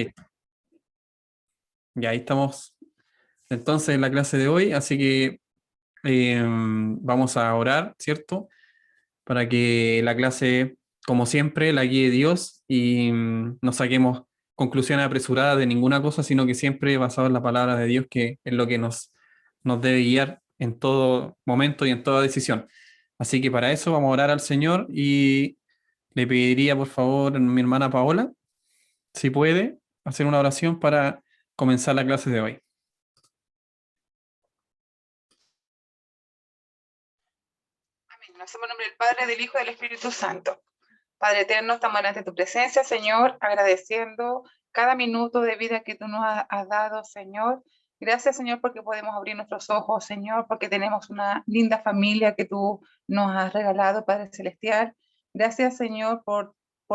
Listo. Y ahí estamos entonces en la clase de hoy, así que vamos a orar, ¿cierto? Para que la clase, como siempre, la guíe Dios y no saquemos conclusiones apresuradas de ninguna cosa, sino que siempre basado en la palabra de Dios, que es lo que nos debe guiar en todo momento y en toda decisión. Así que para eso vamos a orar al Señor y le pediría, por favor, a mi hermana Paola, si puede, hacer una oración para comenzar la clase de hoy. Amén. Nos hacemos en nombre del Padre, del Hijo y del Espíritu Santo. Padre eterno, estamos delante de tu presencia, Señor, agradeciendo cada minuto de vida que tú nos has dado, Señor. Gracias, Señor, porque podemos abrir nuestros ojos, Señor, porque tenemos una linda familia que tú nos has regalado, Padre Celestial. Gracias, Señor, por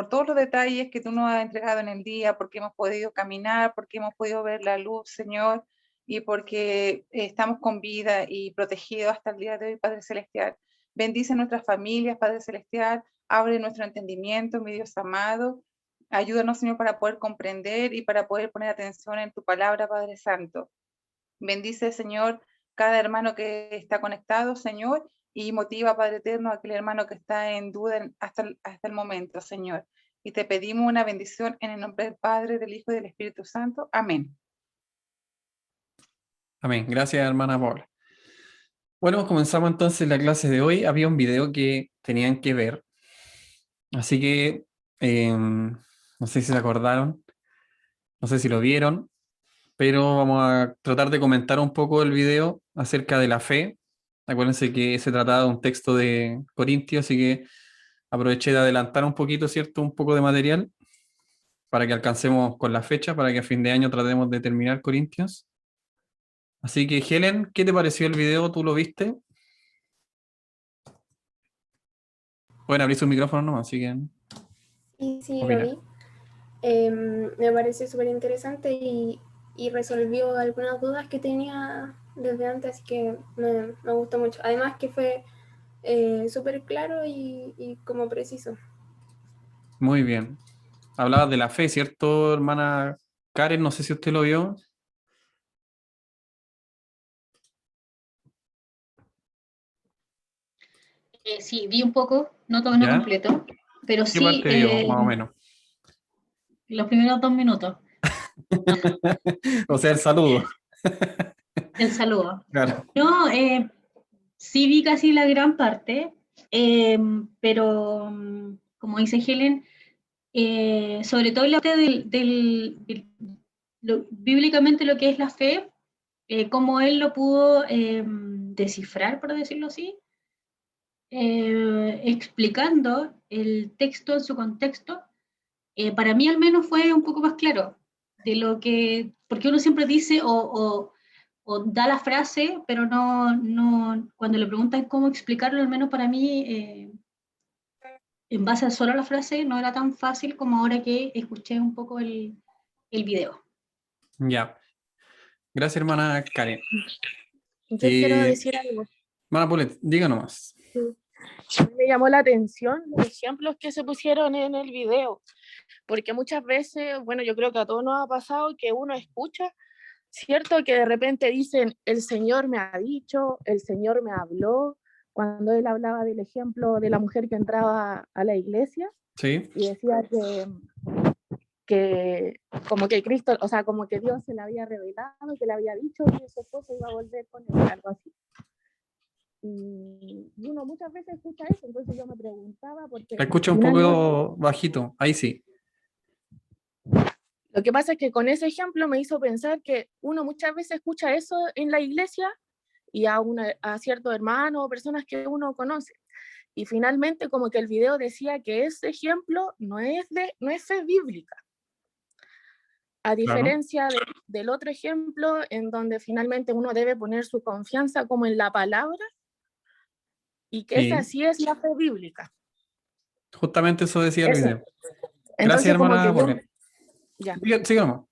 todos los detalles que tú nos has entregado en el día, porque hemos podido caminar, porque hemos podido ver la luz, Señor, y porque estamos con vida y protegidos hasta el día de hoy, Padre Celestial. Bendice nuestras familias, Padre Celestial. Abre nuestro entendimiento, mi Dios amado. Ayúdanos, Señor, para poder comprender y para poder poner atención en tu palabra, Padre Santo. Bendice, Señor, cada hermano que está conectado, Señor, y motiva, Padre Eterno, a aquel hermano que está en duda hasta el momento, Señor. Y te pedimos una bendición en el nombre del Padre, del Hijo y del Espíritu Santo. Amén. Amén. Gracias, hermana Paola. Bueno, comenzamos entonces la clase de hoy. Había un video que tenían que ver, así que no sé si se acordaron, no sé si lo vieron, pero vamos a tratar de comentar un poco el video acerca de la fe. Acuérdense que se trataba de un texto de Corintios, así que aproveché de adelantar un poquito, ¿cierto? Un poco de material para que alcancemos con la fecha, para que a fin de año tratemos de terminar Corintios. Así que, Helen, ¿qué te pareció el video? ¿Tú lo viste? Pueden abrir su micrófono, ¿no? Así que... Sí, lo opina. vi. Me pareció súper interesante y resolvió algunas dudas que tenía desde antes, así que me gustó mucho. Además que fue súper claro y como preciso. Muy bien. Hablabas de la fe, ¿cierto, hermana Karen? No sé si usted lo vio. Sí, vi un poco, no todo no ¿Ya? completo, pero ¿Qué sí parte vio, más o menos? los primeros 2 minutos, O sea, el saludo. el saludo. Claro. No, sí vi casi la gran parte, pero como dice Helen, sobre todo la parte bíblicamente lo que es la fe, cómo él lo pudo descifrar, por decirlo así, explicando el texto en su contexto, para mí al menos fue un poco más claro de lo que, porque uno siempre dice o da la frase, pero no, cuando le preguntan cómo explicarlo, al menos para mí, en base a solo la frase, no era tan fácil como ahora que escuché un poco el video. Ya. Gracias, hermana Karen. Yo quiero decir algo. Hermana Polet, diga nomás. Sí. Me llamó la atención los ejemplos que se pusieron en el video, porque muchas veces, bueno, yo creo que a todos nos ha pasado que uno escucha, ¿cierto? Que de repente dicen, el Señor me ha dicho, el Señor me habló, cuando él hablaba del ejemplo de la mujer que entraba a la iglesia, Sí. y decía que como que Cristo, o sea, como que Dios se le había revelado, que le había dicho que su esposo iba a volver con él, algo así. Y uno muchas veces escucha eso, entonces yo me preguntaba porque... La escucho un poco bajito, ahí sí. Lo que pasa es que con ese ejemplo me hizo pensar que uno muchas veces escucha eso en la iglesia y a ciertos hermanos o personas que uno conoce. Y finalmente como que el video decía que ese ejemplo no es fe bíblica. A diferencia del otro ejemplo en donde finalmente uno debe poner su confianza como en la palabra y que esa sí es la fe bíblica. Justamente eso decía el video. Entonces, Gracias, hermana Polet. Ya. Sigamos.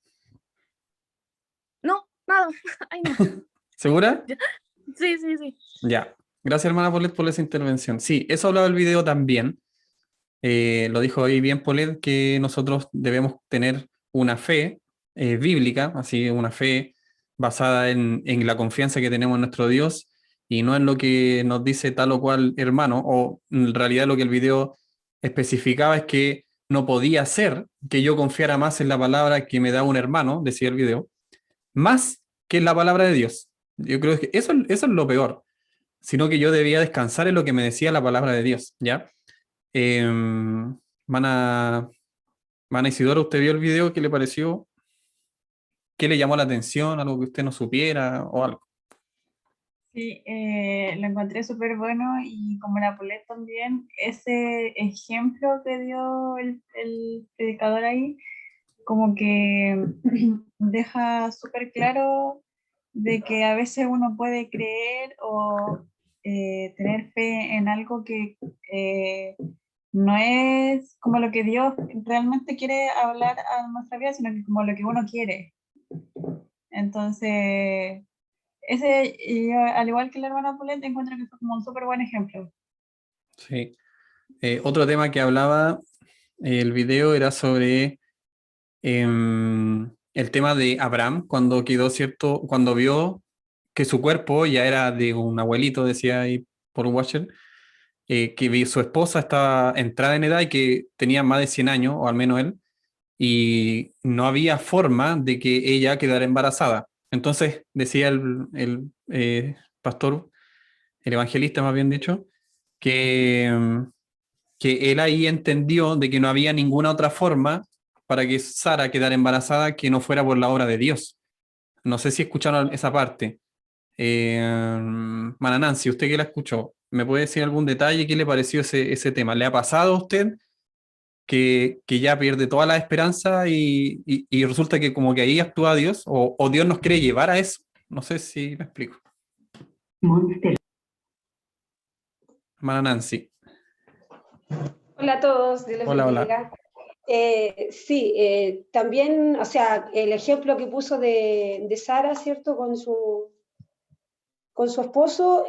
No, nada. Ay, no. ¿Segura? Sí. Ya. Gracias, hermana Polet, por esa intervención. Sí, eso hablaba el video también. Lo dijo ahí bien Polet, que nosotros debemos tener una fe, bíblica, así una fe basada en la confianza que tenemos en nuestro Dios y no en lo que nos dice tal o cual hermano, o en realidad lo que el video especificaba es que no podía ser que yo confiara más en la palabra que me da un hermano, decía el video, más que en la palabra de Dios. Yo creo que eso es lo peor, sino que yo debía descansar en lo que me decía la palabra de Dios, ¿ya? Eh, Mana, Mana Isidoro, ¿usted vio el video? ¿Qué le pareció? ¿Qué le llamó la atención? ¿Algo que usted no supiera o algo? Sí, lo encontré súper bueno y como la Paulette también, ese ejemplo que dio el predicador ahí, como que deja súper claro de que a veces uno puede creer o tener fe en algo que no es como lo que Dios realmente quiere hablar a nuestra vida, sino que como lo que uno quiere. Entonces, ese, yo, al igual que la hermana Paulette, encuentro que fue como un súper buen ejemplo. Sí. Otro tema que hablaba el video era sobre el tema de Abraham, cuando quedó cierto, cuando vio que su cuerpo ya era de un abuelito, decía ahí por Watcher, que su esposa estaba entrada en edad y que tenía más de 100 años, o al menos él, y no había forma de que ella quedara embarazada. Entonces decía el pastor, el evangelista más bien dicho, que, que él ahí entendió de que no había ninguna otra forma para que Sara quedara embarazada que no fuera por la obra de Dios. No sé si escucharon esa parte. Mana Nancy, usted que la escuchó, ¿me puede decir algún detalle? ¿Qué le pareció ese tema? ¿Le ha pasado a usted que ya pierde toda la esperanza y resulta que como que ahí actúa Dios o Dios nos quiere llevar a eso? No sé si me explico. Mana Nancy. Hola a todos, Dios les Hola, hola. bendiga. Sí, también, o sea, el ejemplo que puso de Sara, ¿cierto? Con su esposo,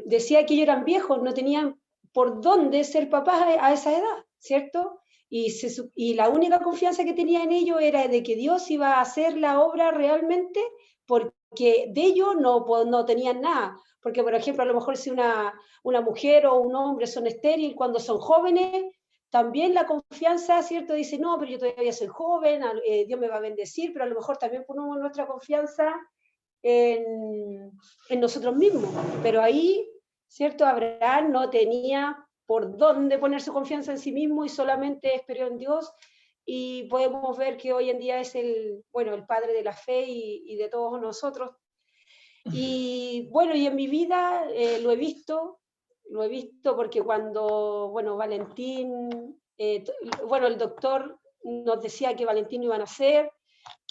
decía que ellos eran viejos, no tenían por dónde ser papás a esa edad, ¿cierto? Y la única confianza que tenía en ellos era de que Dios iba a hacer la obra realmente, porque de ellos no tenían nada. Porque, por ejemplo, a lo mejor si una mujer o un hombre son estériles cuando son jóvenes, también la confianza, ¿cierto? Dice, no, pero yo todavía soy joven, Dios me va a bendecir, pero a lo mejor también ponemos nuestra confianza en nosotros mismos. Pero ahí, ¿cierto? Abraham no tenía por dónde poner su confianza en sí mismo y solamente esperó en Dios. Y podemos ver que hoy en día es el padre de la fe y de todos nosotros. Y bueno, y en mi vida lo he visto porque cuando, Valentín, el doctor nos decía que Valentín iba a nacer,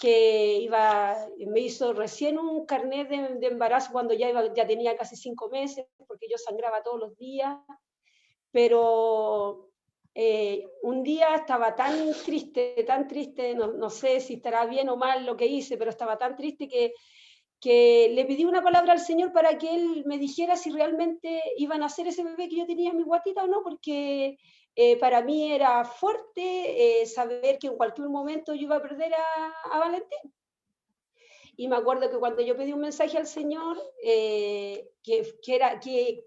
me hizo recién un carnet de embarazo cuando ya tenía casi 5 meses, porque yo sangraba todos los días, pero un día estaba tan triste, no sé si estará bien o mal lo que hice, pero estaba tan triste que le pedí una palabra al Señor para que Él me dijera si realmente iban a nacer ese bebé que yo tenía en mi guatita o no, porque para mí era fuerte saber que en cualquier momento yo iba a perder a Valentín. Y me acuerdo que cuando yo pedí un mensaje al Señor, que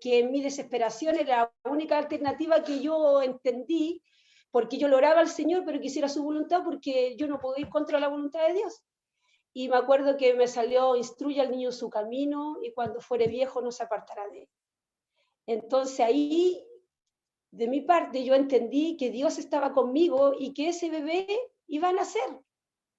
en mi desesperación era la única alternativa que yo entendí, porque yo lo oraba al Señor, pero quisiera su voluntad, porque yo no podía ir contra la voluntad de Dios. Y me acuerdo que me salió, instruye al niño su camino, y cuando fuere viejo no se apartará de él. Entonces ahí, de mi parte, yo entendí que Dios estaba conmigo y que ese bebé iba a nacer.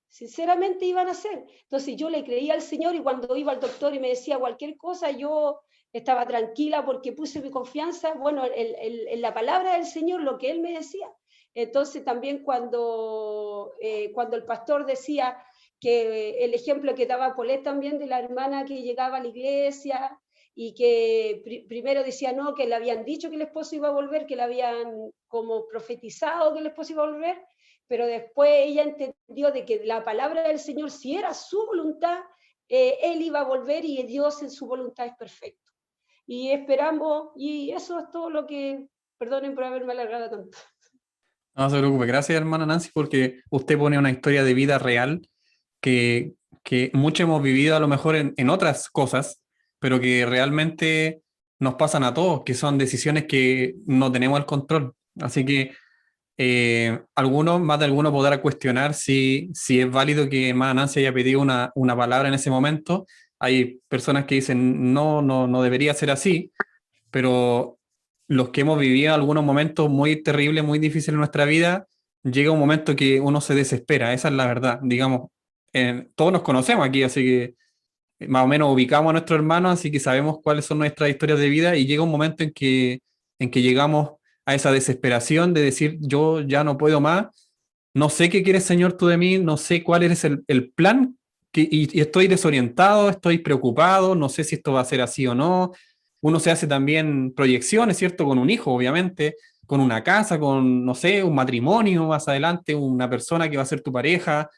Sinceramente iban a hacer. Entonces yo le creía al Señor y cuando iba al doctor y me decía cualquier cosa, yo estaba tranquila porque puse mi confianza, en la palabra del Señor, lo que Él me decía. Entonces también cuando el pastor decía que el ejemplo que daba Paulette también de la hermana que llegaba a la iglesia y que primero decía no, que le habían dicho que el esposo iba a volver, que le habían como profetizado que el esposo iba a volver, pero después ella entendió de que la palabra del Señor, si era su voluntad, Él iba a volver y Dios en su voluntad es perfecto. Y esperamos, y eso es todo lo que, perdonen por haberme alargado tanto. No se preocupe, gracias hermana Nancy porque usted pone una historia de vida real que, que mucho hemos vivido a lo mejor en otras cosas, pero que realmente nos pasan a todos, que son decisiones que no tenemos el control. Así que algunos, más de algunos podrá cuestionar si es válido que hermana Nancy haya pedido una palabra en ese momento. Hay personas que dicen, no debería ser así, pero los que hemos vivido algunos momentos muy terribles, muy difíciles en nuestra vida, llega un momento que uno se desespera, esa es la verdad. Digamos, todos nos conocemos aquí, así que más o menos ubicamos a nuestros hermanos, así que sabemos cuáles son nuestras historias de vida y llega un momento en que llegamos a esa desesperación de decir, yo ya no puedo más, no sé qué quieres, Señor, tú de mí, no sé cuál es el plan, y estoy desorientado, estoy preocupado, no sé si esto va a ser así o no. Uno se hace también proyecciones, ¿cierto? Con un hijo, obviamente, con una casa, con, no sé, un matrimonio más adelante, una persona que va a ser tu pareja,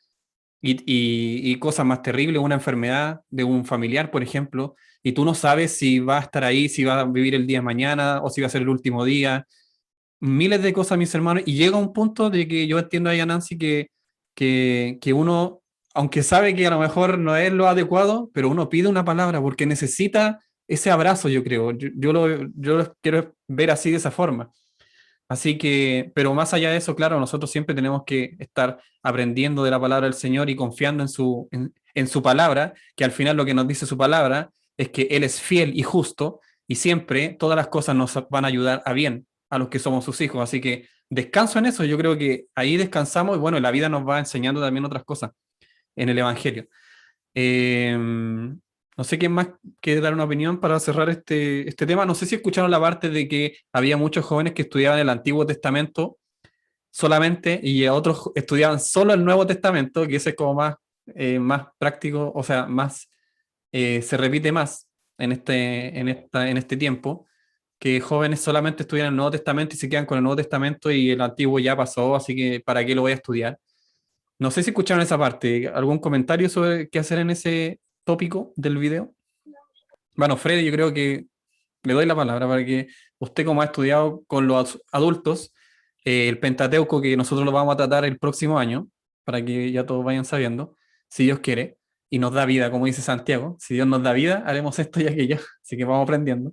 y cosas más terribles, una enfermedad de un familiar, por ejemplo, y tú no sabes si va a estar ahí, si va a vivir el día de mañana o si va a ser el último día. Miles de cosas, mis hermanos, y llega un punto de que yo entiendo ahí a Nancy que uno, aunque sabe que a lo mejor no es lo adecuado, pero uno pide una palabra porque necesita ese abrazo, yo creo. Yo lo quiero ver así de esa forma. Así que, pero más allá de eso, claro, nosotros siempre tenemos que estar aprendiendo de la palabra del Señor y confiando en su palabra, que al final lo que nos dice su palabra es que Él es fiel y justo y siempre todas las cosas nos van a ayudar a bien a los que somos sus hijos. Así que descanso en eso, yo creo que ahí descansamos y bueno, la vida nos va enseñando también otras cosas en el Evangelio. No sé quién más quiere dar una opinión para cerrar este tema. No sé si escucharon la parte de que había muchos jóvenes que estudiaban el Antiguo Testamento solamente y otros estudiaban solo el Nuevo Testamento, que ese es como más práctico, o sea, se repite más en este tiempo, que jóvenes solamente estudian el Nuevo Testamento y se quedan con el Nuevo Testamento y el Antiguo ya pasó, así que ¿para qué lo voy a estudiar? No sé si escucharon esa parte. ¿Algún comentario sobre qué hacer en ese tópico del video? Bueno, Freddy, yo creo que le doy la palabra para que usted, como ha estudiado con los adultos, el Pentateuco, que nosotros lo vamos a tratar el próximo año, para que ya todos vayan sabiendo, si Dios quiere, y nos da vida, como dice Santiago, si Dios nos da vida, haremos esto y aquello, así que vamos aprendiendo.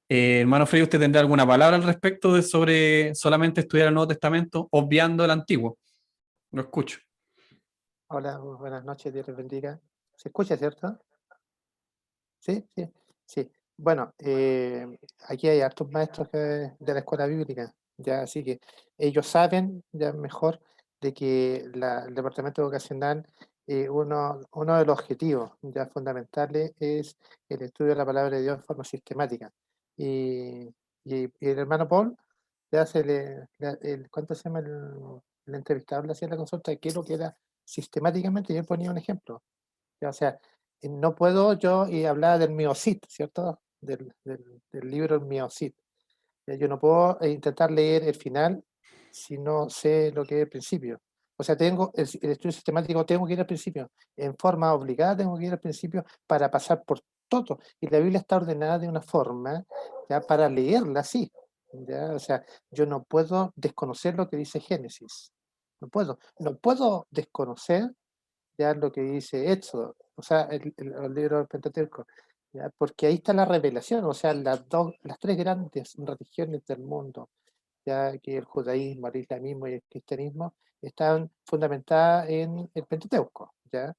Hermano Freddy, ¿usted tendrá alguna palabra al respecto de sobre solamente estudiar el Nuevo Testamento, obviando el Antiguo? Lo escucho. Hola, buenas noches, Dios les bendiga. ¿Se escucha, cierto? Sí, sí, sí. Bueno, aquí hay hartos maestros de la escuela bíblica, ya, así que ellos saben ya mejor de que el departamento vocacional, uno de los objetivos ya fundamentales es el estudio de la palabra de Dios de forma sistemática. Y, y el hermano Paul le hace ¿cuánto se llama el entrevistado? Le hacía la consulta de qué es lo que era sistemáticamente, y él ponía un ejemplo. Ya, o sea, no puedo yo, y hablaba del Miocid, ¿cierto? Del libro El Miocid. Yo no puedo intentar leer el final si no sé lo que es el principio. O sea, tengo el estudio sistemático, tengo que ir al principio. En forma obligada tengo que ir al principio para pasar por todo. Y la Biblia está ordenada de una forma, ya, para leerla así. ¿Ya? O sea, yo no puedo desconocer lo que dice Génesis. No puedo desconocer ya lo que dice Éxodo, o sea, el libro del Pentateuco, ¿ya? Porque ahí está la revelación, o sea, las tres grandes religiones del mundo, ya que el judaísmo, el islamismo y el cristianismo, están fundamentadas en el Pentateuco, ¿ya?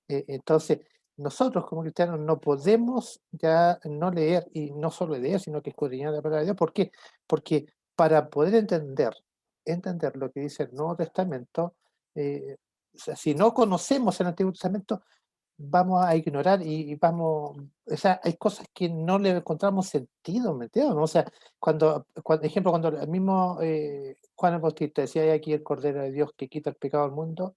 Entonces, nosotros como cristianos no podemos ya no leer, y no solo leer, sino que escudriñar la palabra de Dios. ¿Por qué? Porque para poder entender lo que dice el Nuevo Testamento, o sea, si no conocemos el Antiguo Testamento, vamos a ignorar y vamos, o sea, hay cosas que no le encontramos sentido, ¿me entiendes? ¿No? O sea, ejemplo, cuando el mismo Juan el Bautista decía, "He aquí el Cordero de Dios que quita el pecado del mundo",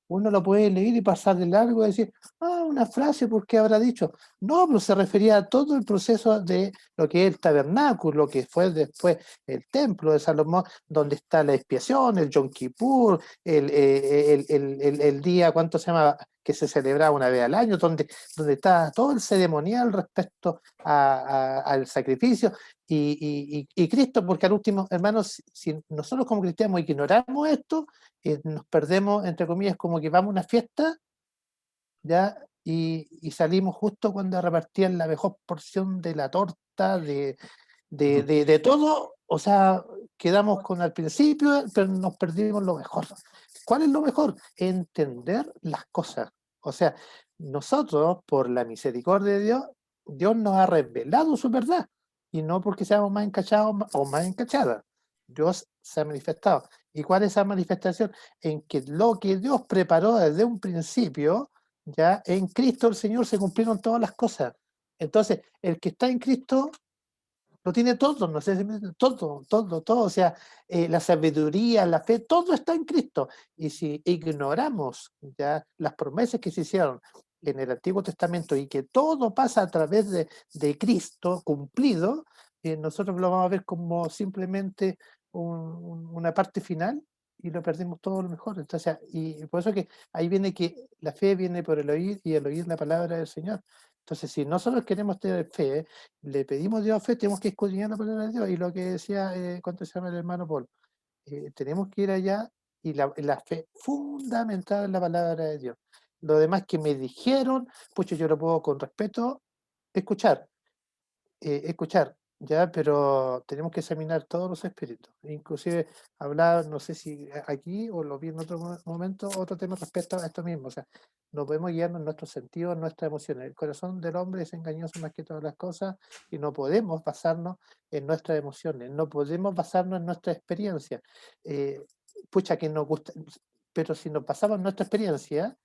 uno lo puede leer y pasar de largo y decir, una frase, ¿por qué habrá dicho? No, pero se refería a todo el proceso de lo que es el tabernáculo, lo que fue después el templo de Salomón, donde está la expiación, el Yom Kippur, el día, ¿cuánto se llama?, que se celebraba una vez al año, donde está todo el ceremonial respecto al sacrificio, y Cristo, porque al último, hermanos, si nosotros como cristianos ignoramos esto, nos perdemos, entre comillas, como que vamos a una fiesta ¿ya? Y salimos justo cuando repartían la mejor porción de la torta, de todo, o sea, quedamos con al principio, pero nos perdimos lo mejor. ¿Cuál es lo mejor? Entender las cosas. O sea, nosotros, por la misericordia de Dios, Dios nos ha revelado su verdad, y no porque seamos más encachados o más encachadas. Dios se ha manifestado. ¿Y cuál es esa manifestación? En que lo que Dios preparó desde un principio, ya en Cristo el Señor se cumplieron todas las cosas. Entonces, el que está en Cristo lo tiene todo, no sé si todo, o sea, la sabiduría, la fe, todo está en Cristo. Y si ignoramos ya las promesas que se hicieron en el Antiguo Testamento y que todo pasa a través de Cristo cumplido, nosotros lo vamos a ver como simplemente una parte final y lo perdemos todo lo mejor. Entonces, y por eso que ahí viene que la fe viene por el oír y el oír la palabra del Señor. Entonces, si nosotros queremos tener fe, le pedimos a Dios fe, tenemos que escudriñar la palabra de Dios. Y lo que decía, ¿cuánto se llama el hermano Paul? Tenemos que ir allá y la fe fundamental en la palabra de Dios. Lo demás que me dijeron, pues yo lo puedo con respeto escuchar, ya, pero tenemos que examinar todos los espíritus. Inclusive hablar, no sé si aquí o lo vi en otro momento, otro tema respecto a esto mismo. O sea, no podemos guiarnos en nuestros sentidos, en nuestras emociones. El corazón del hombre es engañoso más que todas las cosas y no podemos basarnos en nuestras emociones, no podemos basarnos en nuestra experiencia. Pucha, que nos gusta, pero si nos basamos en nuestra experiencia,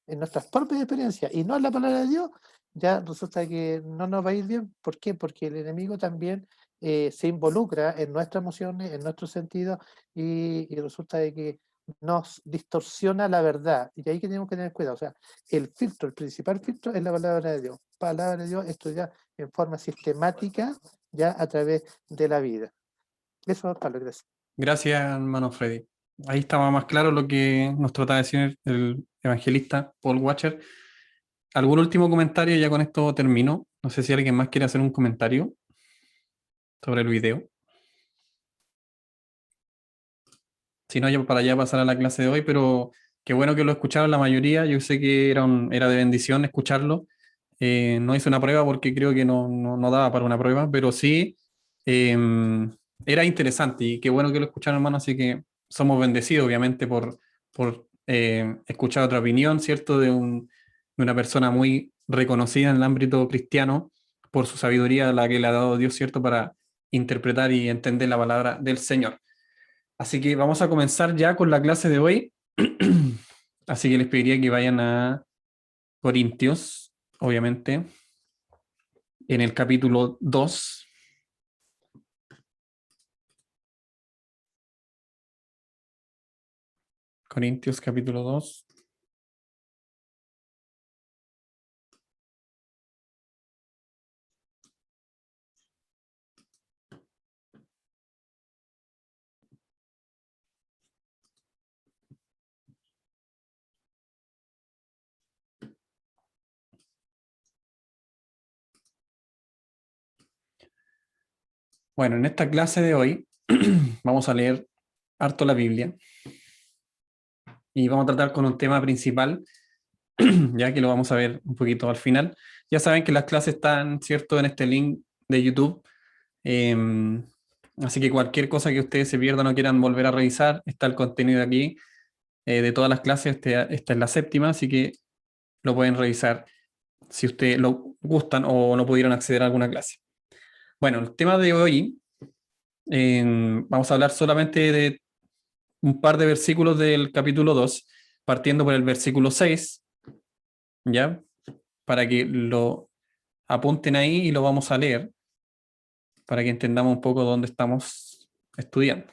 en nuestras propias experiencias y no en la palabra de Dios, ya resulta que no nos va a ir bien. ¿Por qué? Porque el enemigo también se involucra en nuestras emociones, en nuestros sentidos y resulta de que nos distorsiona la verdad. Y ahí que tenemos que tener cuidado. O sea, el filtro, el principal filtro es la palabra de Dios. Palabra de Dios estudiar en forma sistemática ya a través de la vida. Eso es Pablo, gracias. Gracias, hermano Freddy. Ahí estaba más claro lo que nos trata de decir el evangelista Paul Washer. ¿Algún último comentario? Ya con esto termino. No sé si alguien más quiere hacer un comentario sobre el video. Si no, ya para allá pasar a la clase de hoy, pero qué bueno que lo escucharon la mayoría. Yo sé que era de bendición escucharlo. No hice una prueba porque creo que no daba para una prueba, pero sí era interesante y qué bueno que lo escucharon, hermano. Así que somos bendecidos, obviamente, por escuchar otra opinión, ¿cierto? De una persona muy reconocida en el ámbito cristiano por su sabiduría, la que le ha dado Dios, ¿cierto? Para interpretar y entender la palabra del Señor. Así que vamos a comenzar ya con la clase de hoy. Así que les pediría que vayan a Corintios, obviamente, en el capítulo 2. Corintios capítulo 2. Bueno, en esta clase de hoy vamos a leer harto la Biblia y vamos a tratar con un tema principal, ya que lo vamos a ver un poquito al final. Ya saben que las clases están, ¿cierto?, en este link de YouTube. Así que cualquier cosa que ustedes se pierdan o quieran volver a revisar, está el contenido aquí de todas las clases. Esta es la séptima, así que lo pueden revisar si ustedes lo gustan o no pudieron acceder a alguna clase. Bueno, el tema de hoy, vamos a hablar solamente de un par de versículos del capítulo 2, partiendo por el versículo 6, ¿ya? Para que lo apunten ahí y lo vamos a leer, para que entendamos un poco dónde estamos estudiando.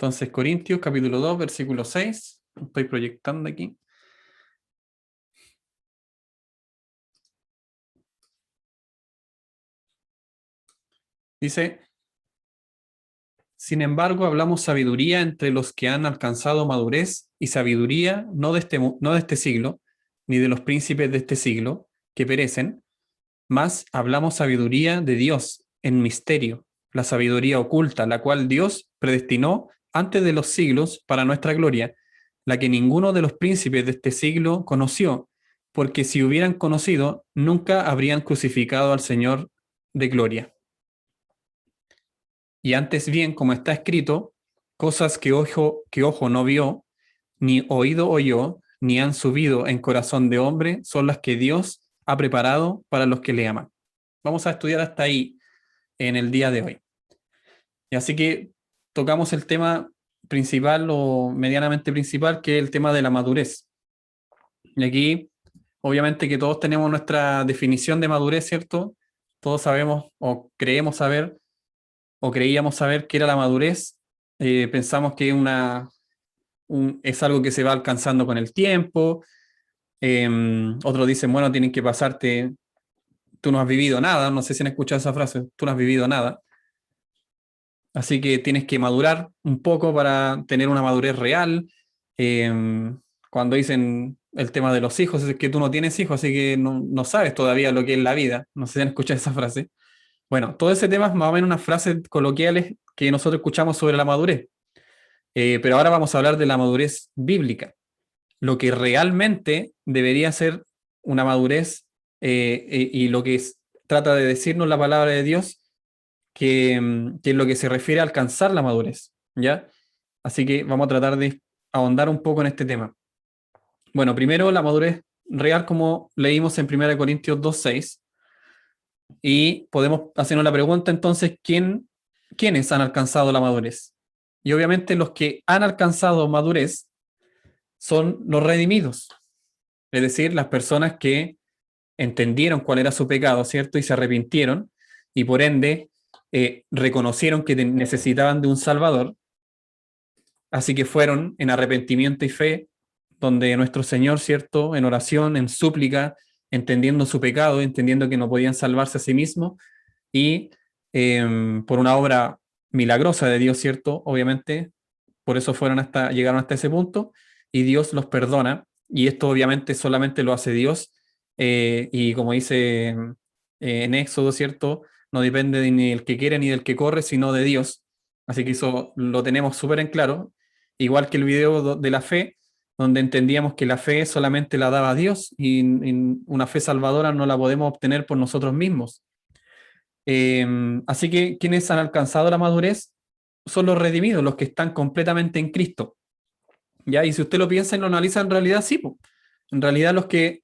Entonces, Corintios, capítulo 2, versículo 6. Estoy proyectando aquí. Dice: sin embargo, hablamos sabiduría entre los que han alcanzado madurez, y sabiduría no de este siglo, ni de los príncipes de este siglo, que perecen, mas hablamos sabiduría de Dios en misterio, la sabiduría oculta, la cual Dios predestinó antes de los siglos para nuestra gloria, la que ninguno de los príncipes de este siglo conoció, porque si hubieran conocido, nunca habrían crucificado al Señor de gloria. Y antes bien, como está escrito, cosas que ojo no vio, ni oído oyó, ni han subido en corazón de hombre, son las que Dios ha preparado para los que le aman. Vamos a estudiar hasta ahí en el día de hoy. Y así que tocamos el tema principal o medianamente principal, que es el tema de la madurez. Y aquí, obviamente que todos tenemos nuestra definición de madurez, ¿cierto? Todos sabemos o creemos saber o creíamos saber qué era la madurez. Pensamos que es algo que se va alcanzando con el tiempo. Otros dicen, bueno, tienen que pasarte, tú no has vivido nada, no sé si han escuchado esa frase, tú no has vivido nada. Así que tienes que madurar un poco para tener una madurez real. Cuando dicen el tema de los hijos, es que tú no tienes hijos, así que no sabes todavía lo que es la vida. No sé si han escuchado esa frase. Bueno, todo ese tema es más o menos unas frases coloquiales que nosotros escuchamos sobre la madurez. Pero ahora vamos a hablar de la madurez bíblica. Lo que realmente debería ser una madurez y lo que trata de decirnos la palabra de Dios, que es lo que se refiere a alcanzar la madurez, ¿ya? Así que vamos a tratar de ahondar un poco en este tema. Bueno, primero la madurez real, como leímos en 1 Corintios 2:6, y podemos hacernos la pregunta entonces, ¿quiénes han alcanzado la madurez? Y obviamente los que han alcanzado madurez son los redimidos, es decir, las personas que entendieron cuál era su pecado, ¿cierto? Y se arrepintieron, y por ende reconocieron que necesitaban de un Salvador, así que fueron en arrepentimiento y fe, donde nuestro Señor, ¿cierto? En oración, en súplica, entendiendo su pecado, entendiendo que no podían salvarse a sí mismos, y por una obra milagrosa de Dios, ¿cierto? Obviamente, por eso llegaron hasta ese punto, y Dios los perdona, y esto obviamente solamente lo hace Dios, y como dice en Éxodo, ¿cierto? No depende de ni del que quiere ni del que corre, sino de Dios. Así que eso lo tenemos súper en claro, igual que el video de la fe, donde entendíamos que la fe solamente la daba Dios, y una fe salvadora no la podemos obtener por nosotros mismos. Así que quienes han alcanzado la madurez son los redimidos, los que están completamente en Cristo. ¿Ya? Y si usted lo piensa y lo analiza, en realidad sí, po. En realidad los que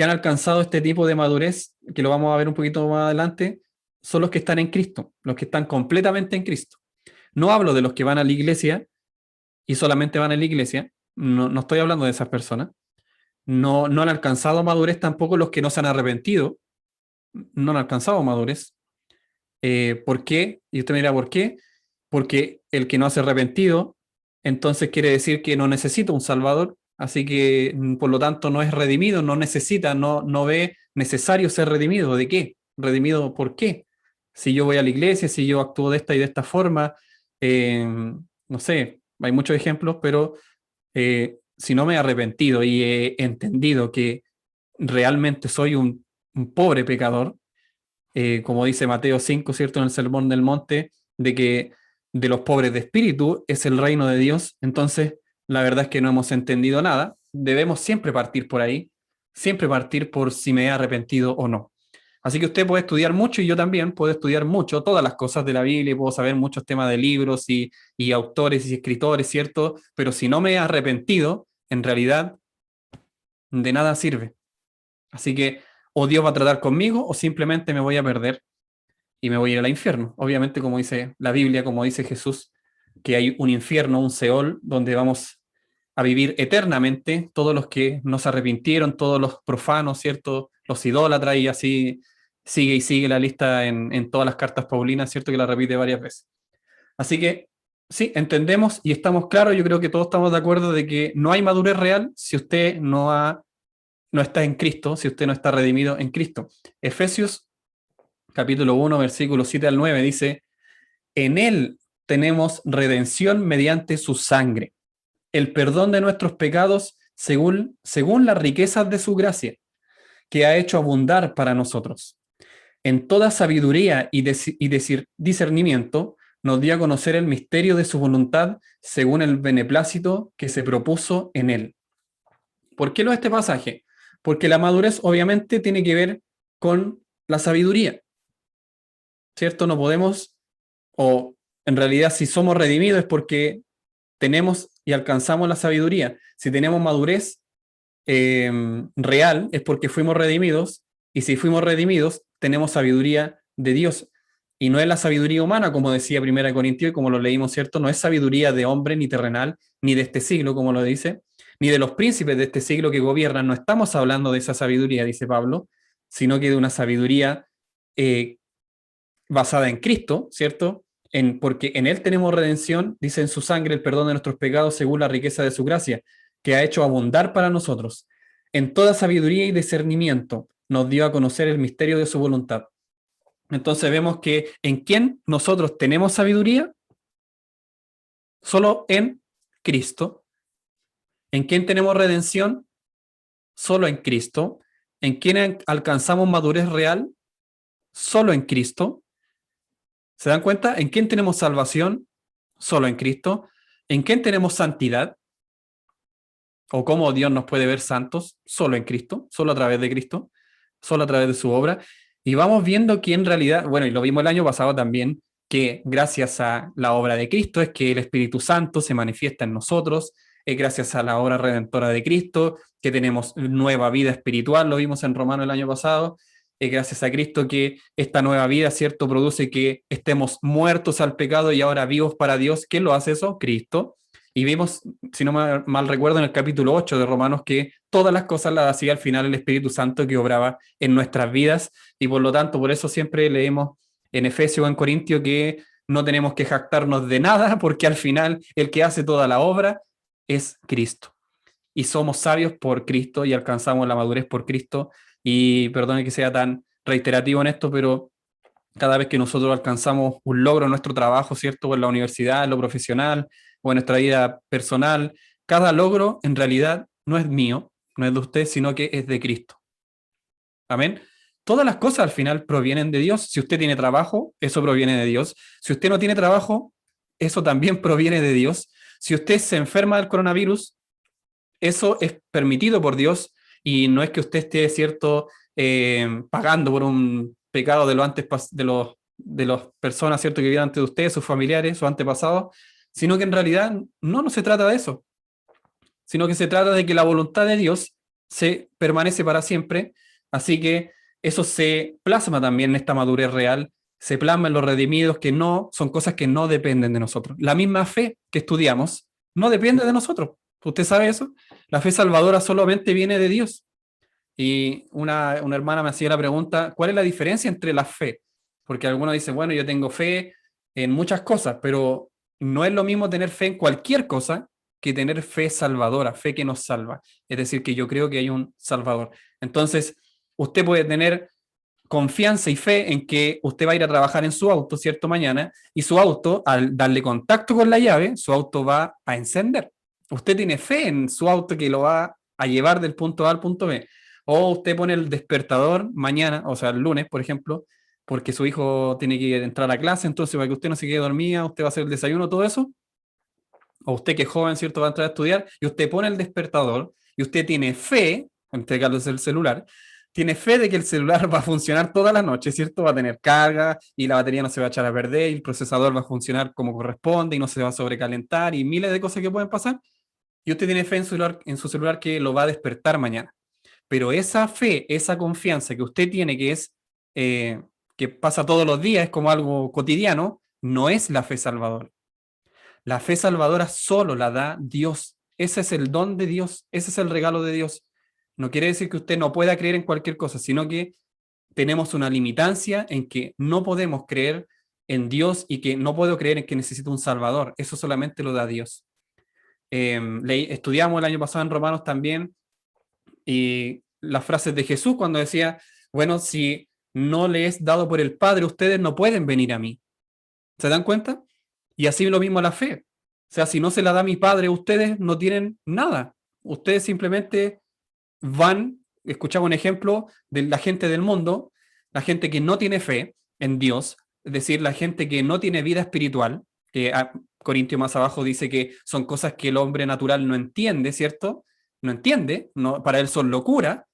han alcanzado este tipo de madurez, que lo vamos a ver un poquito más adelante, son los que están en Cristo, los que están completamente en Cristo. No hablo de los que van a la iglesia y solamente van a la iglesia, no estoy hablando de esas personas. No han alcanzado madurez tampoco los que no se han arrepentido, no han alcanzado madurez. ¿Por qué? Y usted me dirá, ¿por qué? Porque el que no se ha arrepentido, entonces quiere decir que no necesita un Salvador, así que por lo tanto no es redimido, no necesita, no ve necesario ser redimido. ¿De qué? ¿Redimido por qué? Si yo voy a la iglesia, si yo actúo de esta y de esta forma, no sé, hay muchos ejemplos, pero si no me he arrepentido y he entendido que realmente soy un pobre pecador, como dice Mateo 5, ¿cierto? En el Sermón del Monte, de que de los pobres de espíritu es el reino de Dios. Entonces, la verdad es que no hemos entendido nada. Debemos siempre partir por ahí, siempre partir por si me he arrepentido o no. Así que usted puede estudiar mucho, y yo también puedo estudiar mucho todas las cosas de la Biblia, y puedo saber muchos temas de libros y autores y escritores, ¿cierto? Pero si no me he arrepentido, en realidad, de nada sirve. Así que o Dios va a tratar conmigo o simplemente me voy a perder y me voy a ir al infierno. Obviamente, como dice la Biblia, como dice Jesús, que hay un infierno, un Seol, donde vamos a vivir eternamente todos los que no se arrepintieron, todos los profanos, ¿cierto? Los idólatras, y así sigue y sigue la lista en todas las cartas paulinas, ¿cierto? Que la repite varias veces. Así que sí, entendemos y estamos claros, yo creo que todos estamos de acuerdo de que no hay madurez real si usted no está en Cristo, si usted no está redimido en Cristo. Efesios capítulo 1, versículos 7 al 9 dice: en Él tenemos redención mediante su sangre, el perdón de nuestros pecados según las riquezas de su gracia, que ha hecho abundar para nosotros. En toda sabiduría y discernimiento nos dio a conocer el misterio de su voluntad según el beneplácito que se propuso en él. ¿Por qué este pasaje? Porque la madurez obviamente tiene que ver con la sabiduría, ¿cierto? No podemos, o en realidad si somos redimidos es porque tenemos y alcanzamos la sabiduría. Si tenemos madurez real es porque fuimos redimidos, y si fuimos redimidos tenemos sabiduría de Dios. Y no es la sabiduría humana, como decía 1 Corintios, y como lo leímos, ¿cierto? No es sabiduría de hombre, ni terrenal, ni de este siglo, como lo dice, ni de los príncipes de este siglo que gobiernan. No estamos hablando de esa sabiduría, dice Pablo, sino que de una sabiduría basada en Cristo, ¿cierto? Porque en Él tenemos redención, dice en su sangre el perdón de nuestros pecados según la riqueza de su gracia, que ha hecho abundar para nosotros. En toda sabiduría y discernimiento nos dio a conocer el misterio de su voluntad. Entonces vemos que ¿en quién nosotros tenemos sabiduría? Solo en Cristo. ¿En quién tenemos redención? Solo en Cristo. ¿En quién alcanzamos madurez real? Solo en Cristo. ¿Se dan cuenta? ¿En quién tenemos salvación? Solo en Cristo. ¿En quién tenemos santidad? ¿O cómo Dios nos puede ver santos? Solo en Cristo, solo a través de Cristo, solo a través de su obra. Y vamos viendo que en realidad, bueno, y lo vimos el año pasado también, que gracias a la obra de Cristo es que el Espíritu Santo se manifiesta en nosotros, es gracias a la obra redentora de Cristo que tenemos nueva vida espiritual, lo vimos en Romanos el año pasado, es gracias a Cristo que esta nueva vida, ¿cierto?, produce que estemos muertos al pecado y ahora vivos para Dios. ¿Quién lo hace eso? Cristo. Y vimos, si no mal recuerdo, en el capítulo 8 de Romanos que todas las cosas las hacía al final el Espíritu Santo que obraba en nuestras vidas, y por lo tanto, por eso siempre leemos en Efesios o en Corintios que no tenemos que jactarnos de nada, porque al final el que hace toda la obra es Cristo. Y somos sabios por Cristo y alcanzamos la madurez por Cristo. Y perdone que sea tan reiterativo en esto, pero cada vez que nosotros alcanzamos un logro en nuestro trabajo, ¿cierto?, o en la universidad, en lo profesional, o en nuestra vida personal, cada logro en realidad no es mío, no es de usted, sino que es de Cristo. Amén. Todas las cosas al final provienen de Dios. Si usted tiene trabajo, eso proviene de Dios. Si usted no tiene trabajo, eso también proviene de Dios. Si usted se enferma del coronavirus, eso es permitido por Dios, y no es que usted esté, ¿cierto?, pagando por un pecado de las personas, ¿cierto?, que vivían antes de usted, sus familiares, sus antepasados, sino que en realidad no se trata de eso, sino que se trata de que la voluntad de Dios se permanece para siempre. Así que eso se plasma también en esta madurez real, se plasma en los redimidos, que no son cosas que no dependen de nosotros. La misma fe que estudiamos no depende de nosotros. ¿Usted sabe eso? La fe salvadora solamente viene de Dios. Y una hermana me hacía la pregunta, ¿cuál es la diferencia entre la fe? Porque algunos dicen, bueno, yo tengo fe en muchas cosas, pero no es lo mismo tener fe en cualquier cosa que tener fe salvadora, fe que nos salva. Es decir, que yo creo que hay un Salvador. Entonces, usted puede tener confianza y fe en que usted va a ir a trabajar en su auto, ¿cierto?, mañana, y su auto, al darle contacto con la llave, su auto va a encender. Usted tiene fe en su auto que lo va a llevar del punto A al punto B. O usted pone el despertador mañana, o sea, el lunes, por ejemplo, porque su hijo tiene que entrar a clase, entonces para que usted no se quede dormida, usted va a hacer el desayuno, todo eso. O usted que es joven, ¿cierto?, va a entrar a estudiar, y usted pone el despertador, y usted tiene fe, en este caso es el celular, tiene fe de que el celular va a funcionar toda la noche, ¿cierto? Va a tener carga y la batería no se va a echar a perder y el procesador va a funcionar como corresponde y no se va a sobrecalentar y miles de cosas que pueden pasar. Y usted tiene fe en su celular que lo va a despertar mañana. Pero esa fe, esa confianza que usted tiene, que es que pasa todos los días, es como algo cotidiano, no es la fe salvadora. La fe salvadora solo la da Dios. Ese es el don de Dios, ese es el regalo de Dios. No quiere decir que usted no pueda creer en cualquier cosa, sino que tenemos una limitancia en que no podemos creer en Dios y que no puedo creer en que necesito un Salvador. Eso solamente lo da Dios. Estudiamos el año pasado en Romanos también y las frases de Jesús cuando decía, bueno, si no le es dado por el Padre, ustedes no pueden venir a mí. ¿Se dan cuenta? Y así lo mismo la fe. O sea, si no se la da mi Padre, ustedes no tienen nada. Ustedes simplemente van escuchaba un ejemplo de la gente del mundo, la gente que no tiene fe en Dios, es decir, la gente que no tiene vida espiritual, que Corintio más abajo dice que son cosas que el hombre natural no entiende, ¿cierto? No entiende, no, para él son locura.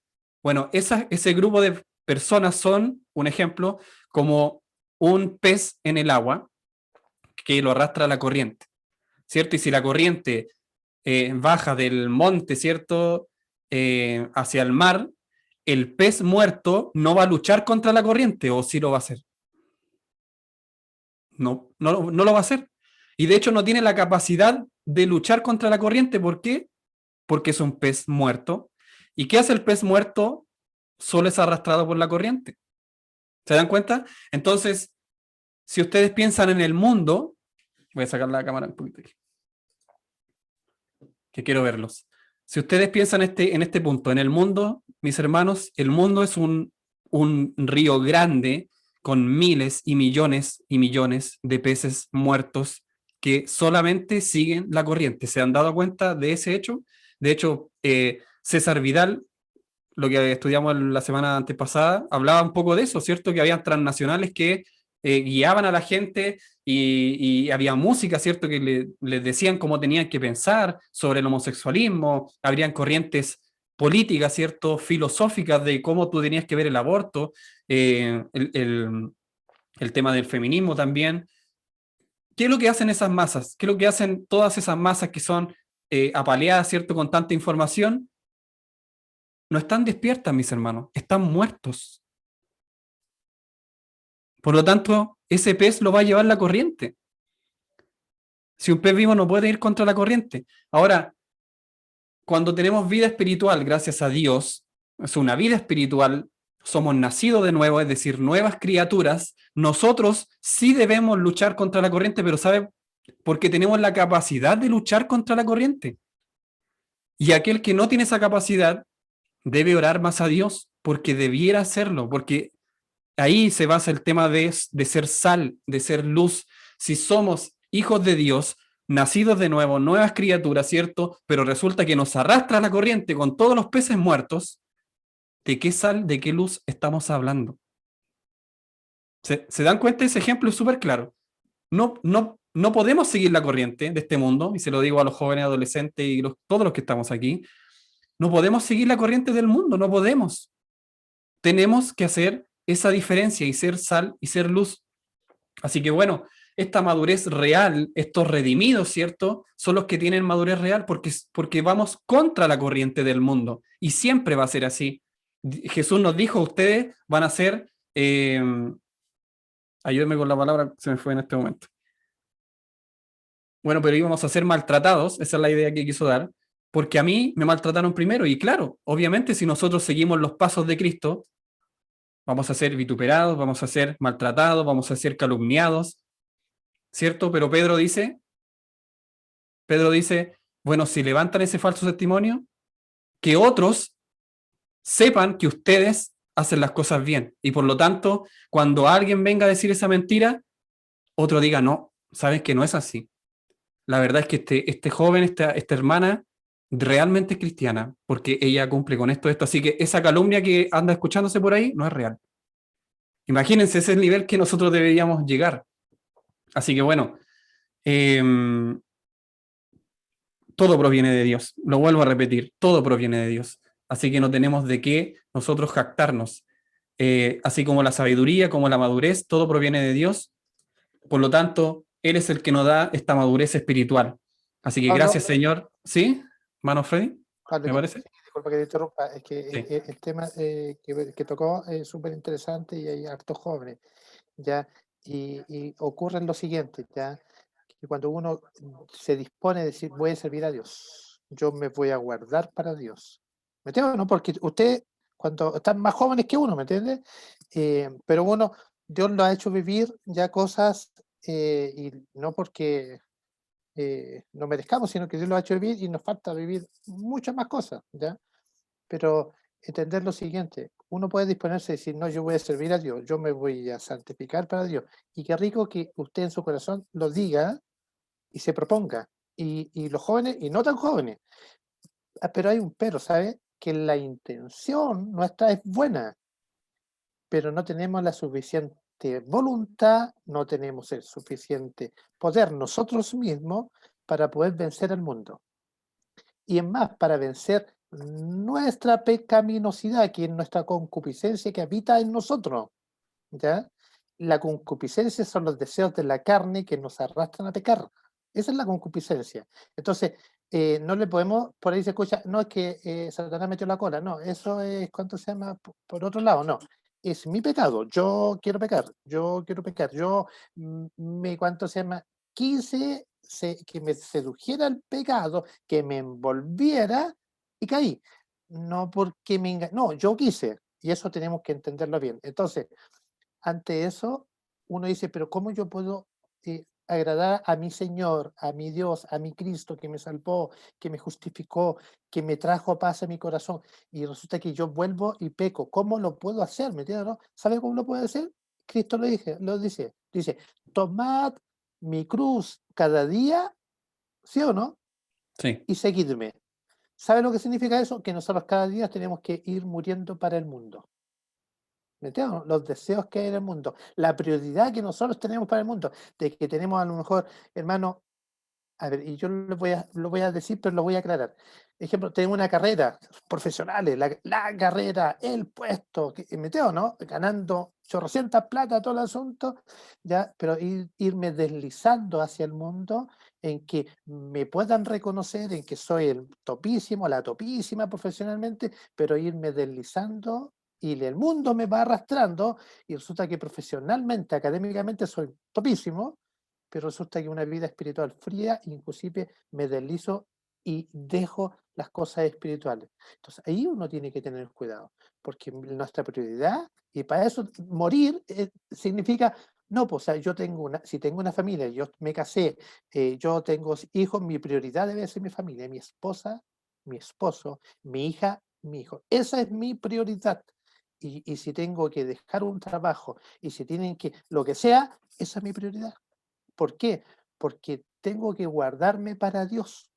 Bueno, ese grupo de personas son, un ejemplo, como un pez en el agua que lo arrastra la corriente, ¿cierto? Y si la corriente baja del monte, ¿cierto? Hacia el mar, el pez muerto no va a luchar contra la corriente, ¿o sí lo va a hacer? No lo va a hacer. Y de hecho no tiene la capacidad de luchar contra la corriente. ¿Por qué? Porque es un pez muerto. ¿Y qué hace el pez muerto? Solo es arrastrado por la corriente. ¿Se dan cuenta? Entonces, si ustedes piensan en el mundo, voy a sacar la cámara un poquito aquí, que quiero verlos. Si ustedes piensan en este punto, en el mundo, mis hermanos, el mundo es un río grande con miles y millones de peces muertos que solamente siguen la corriente. ¿Se han dado cuenta de ese hecho? De hecho, César Vidal, lo que estudiamos la semana antepasada, hablaba un poco de eso, ¿cierto? Que habían transnacionales que guiaban a la gente y había música, ¿cierto? Que les decían cómo tenían que pensar sobre el homosexualismo, habrían corrientes políticas, ¿cierto? Filosóficas de cómo tú tenías que ver el aborto, el tema del feminismo también. ¿Qué es lo que hacen esas masas? ¿Qué es lo que hacen todas esas masas que son apaleadas, ¿cierto? Con tanta información? No están despiertas, mis hermanos, están muertos. Por lo tanto, ese pez lo va a llevar la corriente. Si un pez vivo no puede ir contra la corriente. Ahora, cuando tenemos vida espiritual, gracias a Dios, es una vida espiritual, somos nacidos de nuevo, es decir, nuevas criaturas, nosotros sí debemos luchar contra la corriente, pero ¿sabe? Porque tenemos la capacidad de luchar contra la corriente. Y aquel que no tiene esa capacidad debe orar más a Dios, porque debiera hacerlo, porque ahí se basa el tema de ser sal, de ser luz. Si somos hijos de Dios, nacidos de nuevo, nuevas criaturas, ¿cierto? Pero resulta que nos arrastra la corriente con todos los peces muertos, ¿de qué sal, de qué luz estamos hablando? ¿Se dan cuenta? Ese ejemplo es súper claro. No podemos seguir la corriente de este mundo, y se lo digo a los jóvenes, adolescentes y todos los que estamos aquí, no podemos seguir la corriente del mundo, no podemos. Tenemos que hacer esa diferencia y ser sal y ser luz. Así que bueno, esta madurez real, estos redimidos, ¿cierto? Son los que tienen madurez real porque vamos contra la corriente del mundo y siempre va a ser así. Jesús nos dijo, ustedes van a ser, ayúdenme con la palabra, se me fue en este momento. Bueno, pero íbamos a ser maltratados, esa es la idea que quiso dar, porque a mí me maltrataron primero y claro, obviamente si nosotros seguimos los pasos de Cristo, vamos a ser vituperados, vamos a ser maltratados, vamos a ser calumniados, ¿cierto? Pero Pedro dice, bueno, si levantan ese falso testimonio, que otros sepan que ustedes hacen las cosas bien. Y por lo tanto, cuando alguien venga a decir esa mentira, otro diga, no, sabes que no es así. La verdad es que este joven, esta hermana, realmente es cristiana, porque ella cumple con esto. Así que esa calumnia que anda escuchándose por ahí no es real. Imagínense, ese es el nivel que nosotros deberíamos llegar. Así que bueno, todo proviene de Dios. Lo vuelvo a repetir, todo proviene de Dios. Así que no tenemos de qué nosotros jactarnos. Así como la sabiduría, como la madurez, todo proviene de Dios. Por lo tanto, Él es el que nos da esta madurez espiritual. Así que gracias, Señor. ¿Sí? ¿Mano Freddy? Pablo, ¿Me parece? Disculpa que te interrumpa, es que Sí. el tema que tocó es súper interesante y hay hartos jóvenes, ¿ya? Y ocurre lo siguiente, ¿ya? Que cuando uno se dispone a decir, voy a servir a Dios, yo me voy a guardar para Dios. ¿Me entiendes? ¿No? Porque usted, cuando están más jóvenes que uno, ¿me entiende? Pero uno, Dios lo ha hecho vivir ya cosas, y no porque no merezcamos, sino que Dios lo ha hecho vivir y nos falta vivir muchas más cosas, ¿ya? Pero entender lo siguiente, uno puede disponerse a decir, no, yo voy a servir a Dios, yo me voy a santificar para Dios. Y qué rico que usted en su corazón lo diga y se proponga. Y los jóvenes, y no tan jóvenes, pero hay un pero, ¿sabe? que la intención nuestra es buena, pero no tenemos la suficiente voluntad, no tenemos el suficiente poder nosotros mismos para poder vencer al mundo. Y es más, para vencer nuestra pecaminosidad, que es nuestra concupiscencia que habita en nosotros, ¿ya? La concupiscencia son los deseos de la carne que nos arrastran a pecar. Esa es la concupiscencia. Entonces, no le podemos, por ahí se escucha, no es que Satanás metió la cola, no, eso es, ¿cuánto se llama? Por otro lado, no. Es mi pecado, yo quiero pecar, ¿cuánto se llama? Quise que me sedujera el pecado, que me envolviera y caí. No porque me no, yo quise, y eso tenemos que entenderlo bien. Entonces, ante eso, uno dice, pero ¿cómo yo puedo agradar a mi Señor, a mi Dios, a mi Cristo que me salvó, que me justificó, que me trajo paz a mi corazón? Y resulta que yo vuelvo y peco. ¿Cómo lo puedo hacer? ¿Me entiendes, no? ¿Sabe cómo lo puede hacer? Cristo lo dice, tomad mi cruz cada día, ¿sí o no? Sí, Y seguidme. ¿Sabe lo que significa eso? Que nosotros cada día tenemos que ir muriendo para el mundo. ¿Me entiendes? Los deseos que hay en el mundo, la prioridad que nosotros tenemos para el mundo, de que tenemos a lo mejor, hermano, a ver, y yo lo voy a decir, pero lo voy a aclarar. Ejemplo, tengo una carrera profesional, la carrera, el puesto, ¿me entiendes, no? Ganando chorrocientas plata, todo el asunto, ya, pero irme deslizando hacia el mundo en que me puedan reconocer, en que soy el topísimo, la topísima profesionalmente, pero irme deslizando y el mundo me va arrastrando y resulta que profesionalmente, académicamente soy topísimo, pero resulta que una vida espiritual fría, inclusive me deslizo y dejo las cosas espirituales. Entonces ahí uno tiene que tener cuidado, porque nuestra prioridad, y para eso morir significa, no, pues o sea, si tengo una familia, yo me casé, yo tengo hijos, mi prioridad debe ser mi familia, mi esposa, mi esposo, mi hija, mi hijo. Esa es mi prioridad. Y si tengo que dejar un trabajo, y si tienen que, lo que sea, esa es mi prioridad. ¿Por qué? Porque tengo que guardarme para Dios.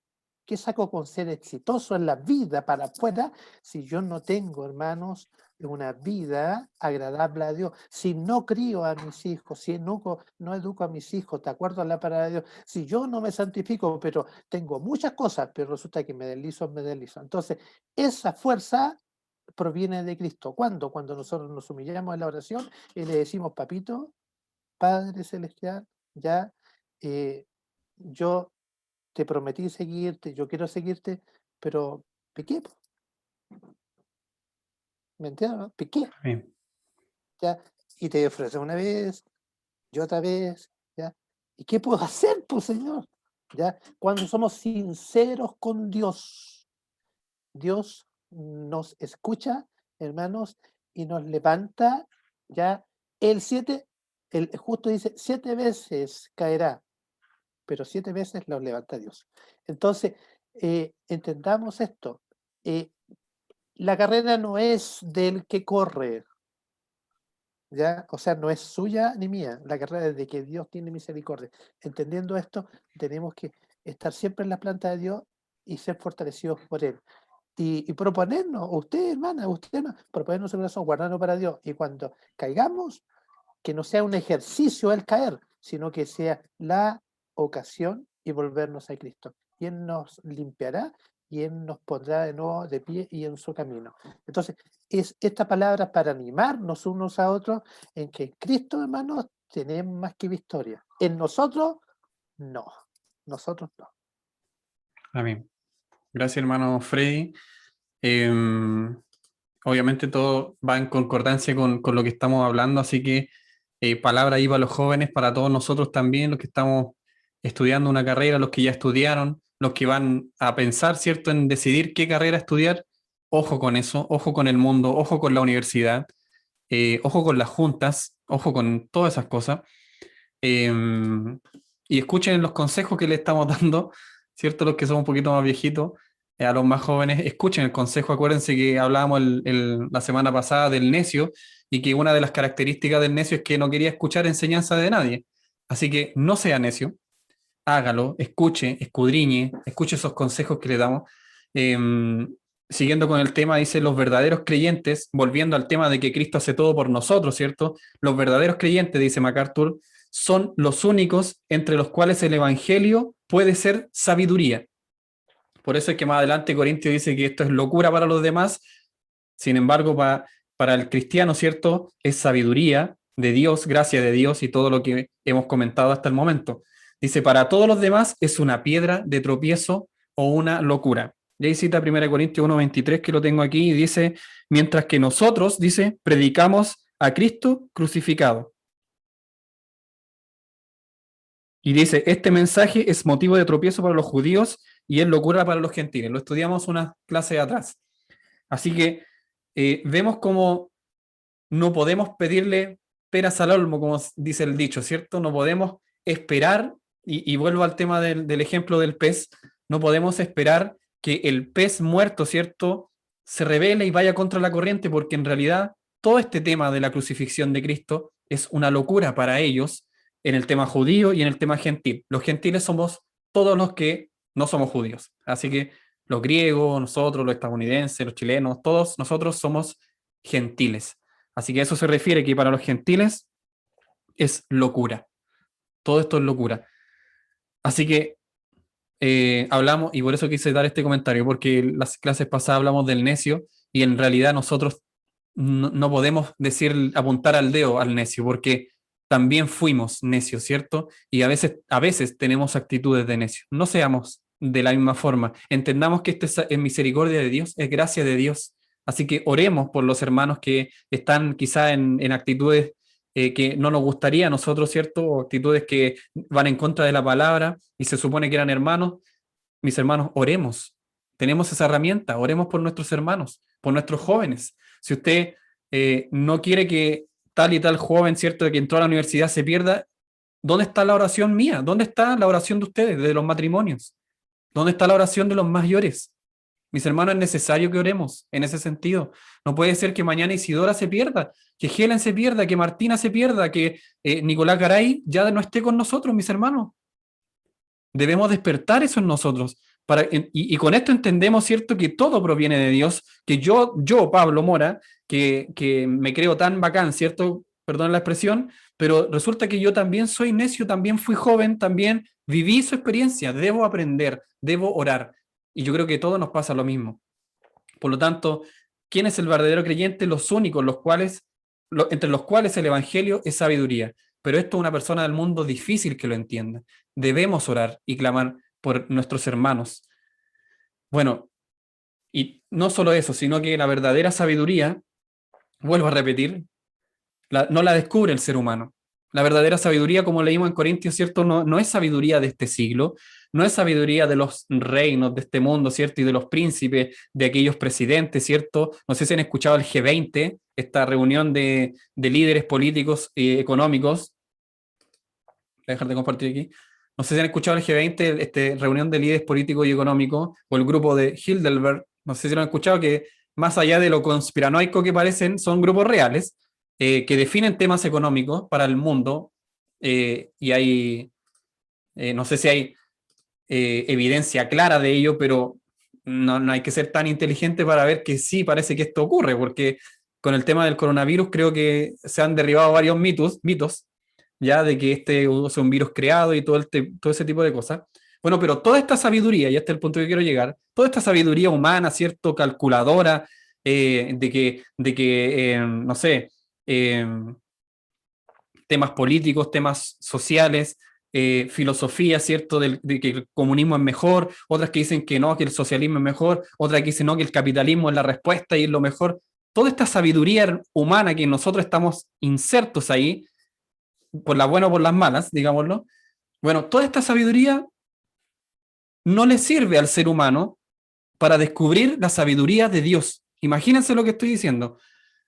¿Qué saco con ser exitoso en la vida para afuera si yo no tengo, hermanos, una vida agradable a Dios? Si no crío a mis hijos, si no educo a mis hijos, de acuerdo a la palabra de Dios, si yo no me santifico, pero tengo muchas cosas, pero resulta que me deslizo. Entonces, esa fuerza proviene de Cristo. ¿Cuándo? Cuando nosotros nos humillamos en la oración y le decimos, papito, Padre Celestial, ya yo te prometí seguirte, yo quiero seguirte, pero pequé, ¿me entiendes? No? Pequé, bien. ya, y te ofrece una vez, y otra vez, ya, ¿y qué puedo hacer, pues, Señor? Ya, cuando somos sinceros con Dios, Dios nos escucha, hermanos, y nos levanta, ya, el justo dice, 7 veces caerá, pero 7 veces los levanta Dios. Entonces, entendamos esto. La carrera no es del que corre, ¿ya? O sea, no es suya ni mía. La carrera es de que Dios tiene misericordia. Entendiendo esto, tenemos que estar siempre en la planta de Dios y ser fortalecidos por Él. Y proponernos, usted, hermana, proponernos el corazón, guardarnos para Dios. Y cuando caigamos, que no sea un ejercicio el caer, sino que sea la ocasión y volvernos a Cristo. Y Él nos limpiará y Él nos pondrá de nuevo de pie y en su camino. Entonces, es esta palabra para animarnos unos a otros en que en Cristo, hermanos, tenemos más que victoria. En nosotros, no. Nosotros no. Amén. Gracias, hermano Freddy. Obviamente todo va en concordancia con lo que estamos hablando, así que palabra ahí para los jóvenes, para todos nosotros también, los que estamos estudiando una carrera, los que ya estudiaron, los que van a pensar, ¿cierto?, en decidir qué carrera estudiar. Ojo con eso, ojo con el mundo, ojo con la universidad, ojo con las juntas, ojo con todas esas cosas. Y escuchen los consejos que le estamos dando, ¿cierto? Los que son un poquito más viejitos, a los más jóvenes, escuchen el consejo. Acuérdense que hablábamos la semana pasada del necio y que una de las características del necio es que no quería escuchar enseñanza de nadie. Así que no sea necio, hágalo, escuche, escudriñe, escuche esos consejos que le damos. siguiendo con el tema, dice, los verdaderos creyentes, volviendo al tema de que Cristo hace todo por nosotros, ¿cierto? Los verdaderos creyentes, dice MacArthur, son los únicos entre los cuales el evangelio puede ser sabiduría. Por eso es que más adelante Corintios dice que esto es locura para los demás, sin embargo, para el cristiano, ¿cierto? Es sabiduría de Dios, gracia de Dios y todo lo que hemos comentado hasta el momento. Dice, para todos los demás es una piedra de tropiezo o una locura. Y ahí cita 1 Corintios 1:23, que lo tengo aquí, y dice, mientras que nosotros, dice, predicamos a Cristo crucificado. Y dice, este mensaje es motivo de tropiezo para los judíos y es locura para los gentiles. Lo estudiamos una clase atrás. Así que vemos cómo no podemos pedirle peras al olmo, como dice el dicho, ¿cierto? No podemos esperar, y vuelvo al tema del ejemplo del pez, no podemos esperar que el pez muerto, ¿cierto?, se revele y vaya contra la corriente, porque en realidad todo este tema de la crucifixión de Cristo es una locura para ellos en el tema judío y en el tema gentil. Los gentiles somos todos los que no somos judíos. Así que los griegos, nosotros, los estadounidenses, los chilenos, todos nosotros somos gentiles. Así que a eso se refiere, que para los gentiles es locura. Todo esto es locura. Así que hablamos, y por eso quise dar este comentario, porque en las clases pasadas hablamos del necio, y en realidad nosotros no podemos apuntar al dedo al necio, porque también fuimos necios, ¿cierto? Y a veces tenemos actitudes de necio. No seamos de la misma forma. Entendamos que esto es misericordia de Dios, es gracia de Dios. Así que oremos por los hermanos que están quizá en actitudes que no nos gustaría a nosotros, ¿cierto? O actitudes que van en contra de la palabra y se supone que eran hermanos. Mis hermanos, oremos. Tenemos esa herramienta, oremos por nuestros hermanos, por nuestros jóvenes. Si usted no quiere que tal y tal joven, ¿cierto?, que entró a la universidad se pierda, ¿dónde está la oración mía? ¿Dónde está la oración de ustedes, de los matrimonios? ¿Dónde está la oración de los mayores? Mis hermanos, es necesario que oremos en ese sentido. No puede ser que mañana Isidora se pierda, que Helen se pierda, que Martina se pierda, que Nicolás Garay ya no esté con nosotros, mis hermanos. Debemos despertar eso en nosotros. Y con esto entendemos, ¿cierto?, que todo proviene de Dios, que yo Pablo Mora, que me creo tan bacán, ¿cierto?, perdón la expresión, pero resulta que yo también soy necio, también fui joven, también viví su experiencia, debo aprender, debo orar. Y yo creo que a todos nos pasa lo mismo. Por lo tanto, ¿quién es el verdadero creyente? Los únicos, entre los cuales el evangelio es sabiduría. Pero esto es una persona del mundo difícil que lo entienda. Debemos orar y clamar por nuestros hermanos. Bueno, y no solo eso, sino que la verdadera sabiduría, vuelvo a repetir, no la descubre el ser humano. La verdadera sabiduría, como leímos en Corintios, ¿cierto?, no es sabiduría de este siglo, no es sabiduría de los reinos de este mundo, ¿cierto?, y de los príncipes, de aquellos presidentes, ¿cierto? No sé si han escuchado el G20, esta reunión de líderes políticos y económicos. Voy a dejar de compartir aquí. No sé si han escuchado el G20, reunión de líderes políticos y económicos, o el grupo de Hildebrand. No sé si lo han escuchado, que más allá de lo conspiranoico que parecen, son grupos reales, que definen temas económicos para el mundo, y hay, no sé si hay evidencia clara de ello, pero no hay que ser tan inteligente para ver que sí parece que esto ocurre, porque con el tema del coronavirus creo que se han derribado varios mitos, ya de que este es un virus creado y todo ese tipo de cosas. Bueno, pero toda esta sabiduría, y este es el punto que quiero llegar, toda esta sabiduría humana, ¿cierto?, calculadora, de que no sé, temas políticos, temas sociales, filosofía, ¿cierto?, de que el comunismo es mejor, otras que dicen que no, que el socialismo es mejor, otras que dicen no, que el capitalismo es la respuesta y es lo mejor. Toda esta sabiduría humana que nosotros estamos insertos ahí, por las buenas o por las malas, digámoslo, bueno, toda esta sabiduría no le sirve al ser humano para descubrir la sabiduría de Dios. Imagínense lo que estoy diciendo.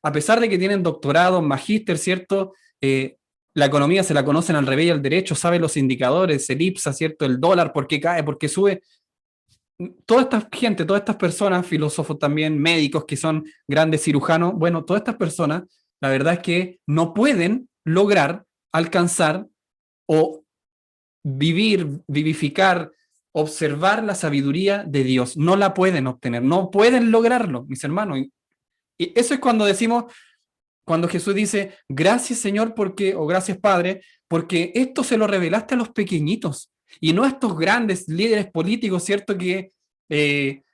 A pesar de que tienen doctorado, magíster, ¿cierto?, la economía se la conocen al revés y al derecho, saben los indicadores, el IPSA, ¿cierto?, el dólar, por qué cae, por qué sube. Toda esta gente, todas estas personas, filósofos también, médicos que son grandes cirujanos, bueno, todas estas personas, la verdad es que no pueden lograr alcanzar o vivificar observar la sabiduría de Dios. No la pueden obtener, no pueden lograrlo, mis hermanos. Y eso es cuando decimos, cuando Jesús dice, gracias Señor, porque, o gracias Padre, porque esto se lo revelaste a los pequeñitos y no a estos grandes líderes políticos, ¿cierto? Que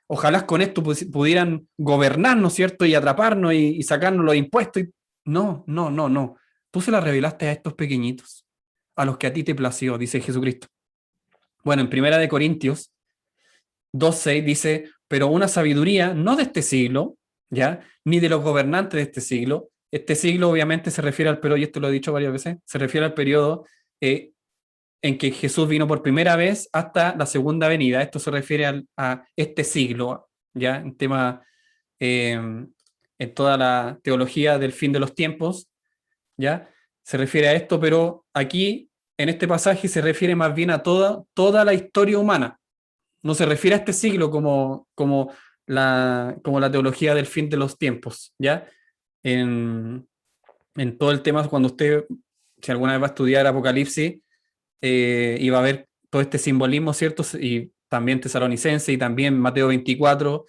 ojalá con esto pudieran gobernarnos, ¿cierto? Y atraparnos y sacarnos los impuestos. No, no, no, no. Tú se la revelaste a estos pequeñitos, a los que a ti te plació, dice Jesucristo. Bueno, en 1 de Corintios 2:6 dice, pero una sabiduría no de este siglo, ¿ya? Ni de los gobernantes de este siglo. Este siglo obviamente se refiere al periodo, y esto lo he dicho varias veces, se refiere al periodo en que Jesús vino por primera vez hasta la segunda venida. Esto se refiere a este siglo, ¿ya? En tema, en toda la teología del fin de los tiempos, ¿ya? Se refiere a esto, pero aquí, en este pasaje, se refiere más bien a toda la historia humana. No se refiere a este siglo como la teología del fin de los tiempos, ¿ya? En todo el tema, cuando usted, si alguna vez va a estudiar Apocalipsis, y va a ver todo este simbolismo, ¿cierto? Y también Tesalonicense, y también Mateo 24,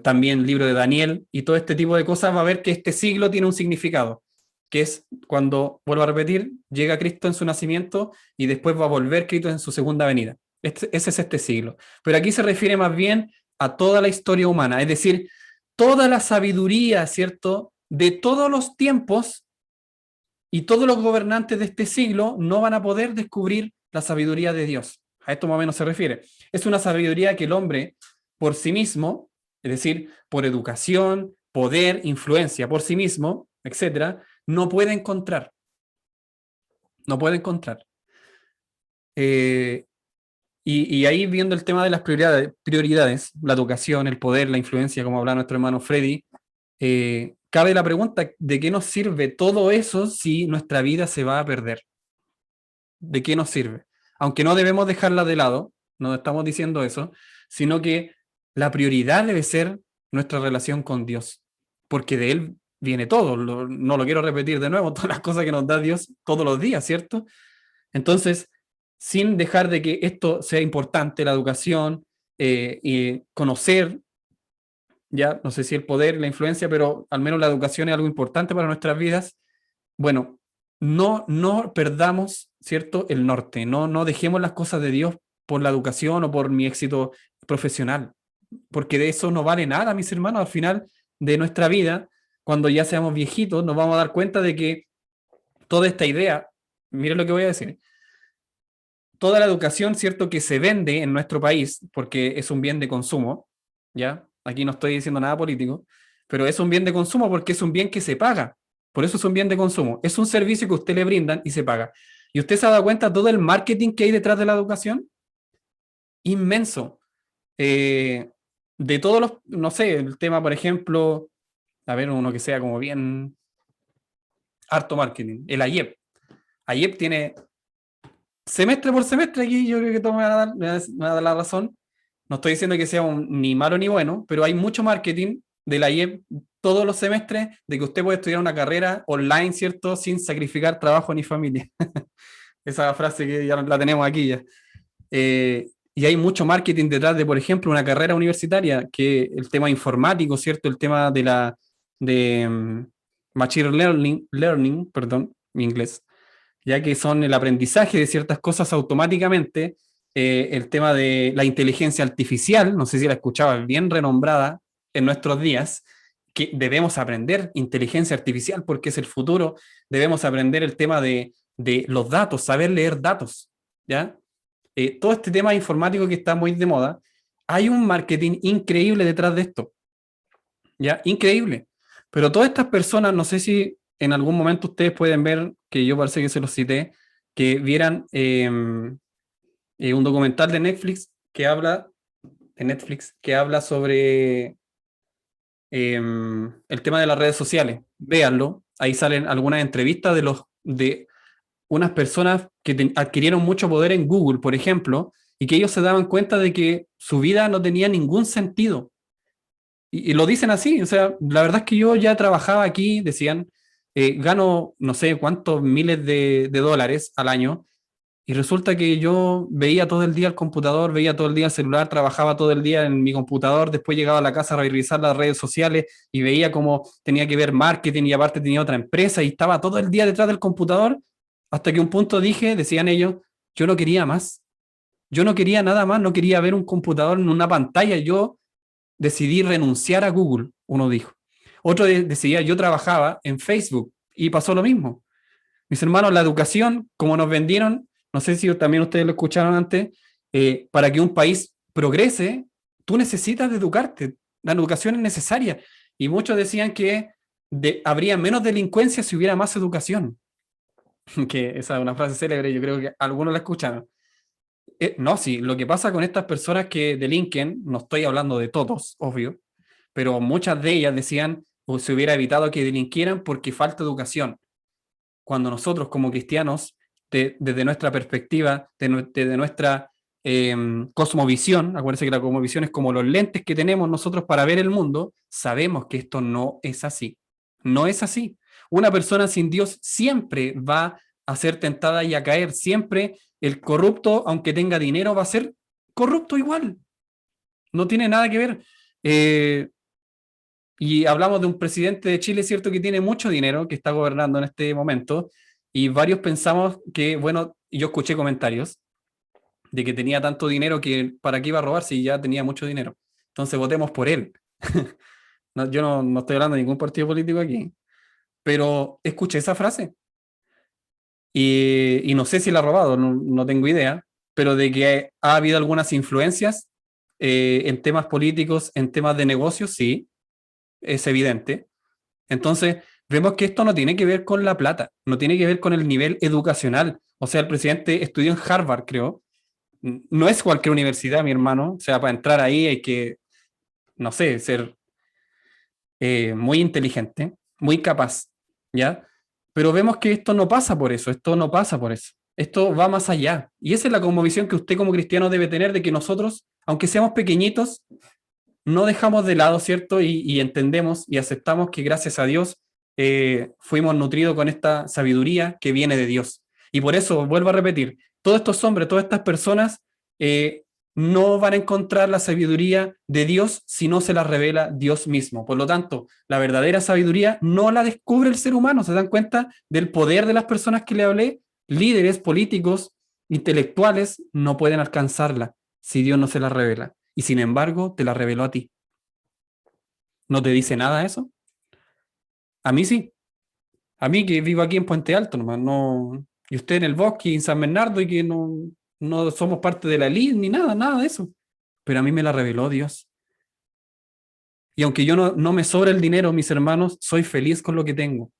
también libro de Daniel, y todo este tipo de cosas, va a ver que este siglo tiene un significado, que es cuando, vuelvo a repetir, llega Cristo en su nacimiento y después va a volver Cristo en su segunda venida. Ese es este siglo. Pero aquí se refiere más bien a toda la historia humana, es decir, toda la sabiduría, ¿cierto?, de todos los tiempos, y todos los gobernantes de este siglo no van a poder descubrir la sabiduría de Dios. A esto más o menos se refiere. Es una sabiduría que el hombre por sí mismo, es decir, por educación, poder, influencia por sí mismo, etcétera, no puede encontrar. No puede encontrar. Y ahí, viendo el tema de las prioridades, la educación, el poder, la influencia, como hablaba nuestro hermano Freddy, cabe la pregunta, ¿de qué nos sirve todo eso si nuestra vida se va a perder? ¿De qué nos sirve? Aunque no debemos dejarla de lado, no estamos diciendo eso, sino que la prioridad debe ser nuestra relación con Dios, porque de Él viene todo. No lo quiero repetir de nuevo, todas las cosas que nos da Dios todos los días, ¿cierto? Entonces, sin dejar de que esto sea importante, la educación, y conocer, ya no sé si el poder, la influencia, pero al menos la educación es algo importante para nuestras vidas. Bueno, no perdamos, ¿cierto?, el norte, no dejemos las cosas de Dios por la educación o por mi éxito profesional, porque de eso no vale nada, mis hermanos. Al final de nuestra vida, cuando ya seamos viejitos, nos vamos a dar cuenta de que toda esta idea, miren lo que voy a decir, toda la educación, ¿cierto?, que se vende en nuestro país, porque es un bien de consumo, ¿ya? Aquí no estoy diciendo nada político, pero es un bien de consumo porque es un bien que se paga. Por eso es un bien de consumo. Es un servicio que usted le brindan y se paga. ¿Y usted se ha dado cuenta de todo el marketing que hay detrás de la educación? Inmenso. De todos los, no sé, el tema, por ejemplo, a ver, uno que sea como bien harto marketing, el AIEP. AIEP tiene semestre por semestre, aquí yo creo que todo me va a dar la razón. No estoy diciendo que sea ni malo ni bueno, pero hay mucho marketing de la IEP todos los semestres, de que usted puede estudiar una carrera online, ¿cierto?, sin sacrificar trabajo ni familia. Esa frase que ya la tenemos aquí ya. Y hay mucho marketing detrás de, por ejemplo, una carrera universitaria, que el tema informático, ¿cierto?, el tema de machine learning, perdón, mi inglés, ya que son el aprendizaje de ciertas cosas automáticamente, el tema de la inteligencia artificial, no sé si la escuchaba, bien renombrada en nuestros días, que debemos aprender inteligencia artificial porque es el futuro. Debemos aprender el tema de los datos, saber leer datos, ¿ya? Todo este tema informático que está muy de moda, hay un marketing increíble detrás de esto, ¿ya? Increíble. Pero todas estas personas, no sé si en algún momento ustedes pueden ver, que yo parece que se los cité, que vieran un documental de Netflix que habla sobre el tema de las redes sociales. Véanlo, ahí salen algunas entrevistas de unas personas que adquirieron mucho poder en Google, por ejemplo, y que ellos se daban cuenta de que su vida no tenía ningún sentido. Y lo dicen así, o sea, la verdad es que yo ya trabajaba aquí, decían, gano no sé cuántos miles de dólares al año, Y resulta que yo veía todo el día el computador, veía todo el día el celular, trabajaba todo el día en mi computador, después llegaba a la casa a revisar las redes sociales y veía cómo tenía que ver marketing y aparte tenía otra empresa y estaba todo el día detrás del computador, hasta que un punto dije, decían ellos, yo no quería más. Yo no quería nada más, no quería ver un computador en una pantalla. Yo decidí renunciar a Google, uno dijo. Otro decía, yo trabajaba en Facebook y pasó lo mismo. Mis hermanos, la educación, como nos vendieron, no sé si también ustedes lo escucharon antes, para que un país progrese, tú necesitas de educarte. La educación es necesaria. Y muchos decían que habría menos delincuencia si hubiera más educación. Que esa es una frase célebre, yo creo que algunos la escucharon. No, sí, lo que pasa con estas personas que delinquen, no estoy hablando de todos, obvio, pero muchas de ellas decían o se hubiera evitado que delinquieran porque falta educación. Cuando nosotros como cristianos, desde nuestra perspectiva, desde nuestra cosmovisión, acuérdense que la cosmovisión es como los lentes que tenemos nosotros para ver el mundo, sabemos que esto no es así. No es así. Una persona sin Dios siempre va a ser tentada y a caer. Siempre el corrupto, aunque tenga dinero, va a ser corrupto igual. No tiene nada que ver. Y hablamos de un presidente de Chile, cierto, que tiene mucho dinero, que está gobernando en este momento, y varios pensamos que, bueno, yo escuché comentarios de que tenía tanto dinero que para qué iba a robar si ya tenía mucho dinero. Entonces votemos por él. No, yo no estoy hablando de ningún partido político aquí, pero escuché esa frase y no sé si la ha robado, no tengo idea, pero de que ha habido algunas influencias en temas políticos, en temas de negocios, sí, es evidente. Entonces, vemos que esto no tiene que ver con la plata, no tiene que ver con el nivel educacional. O sea, el presidente estudió en Harvard, creo. No es cualquier universidad, mi hermano. O sea, para entrar ahí hay que, no sé, ser muy inteligente, muy capaz, ¿ya? Pero vemos que esto no pasa por eso, esto no pasa por eso. Esto va más allá. Y esa es la cosmovisión que usted como cristiano debe tener de que nosotros, aunque seamos pequeñitos, no dejamos de lado, ¿cierto? Y entendemos y aceptamos que gracias a Dios fuimos nutridos con esta sabiduría que viene de Dios. Y por eso, vuelvo a repetir, todos estos hombres, todas estas personas no van a encontrar la sabiduría de Dios si no se la revela Dios mismo. Por lo tanto, la verdadera sabiduría no la descubre el ser humano. ¿Se dan cuenta del poder de las personas que le hablé? Líderes políticos, intelectuales, no pueden alcanzarla si Dios no se la revela. Y sin embargo, te la reveló a ti. ¿No te dice nada eso? A mí sí. A mí que vivo aquí en Puente Alto, nomás, no. Y usted en el bosque, en San Bernardo, y que no somos parte de la elite ni nada de eso. Pero a mí me la reveló Dios. Y aunque yo no me sobra el dinero, mis hermanos, soy feliz con lo que tengo.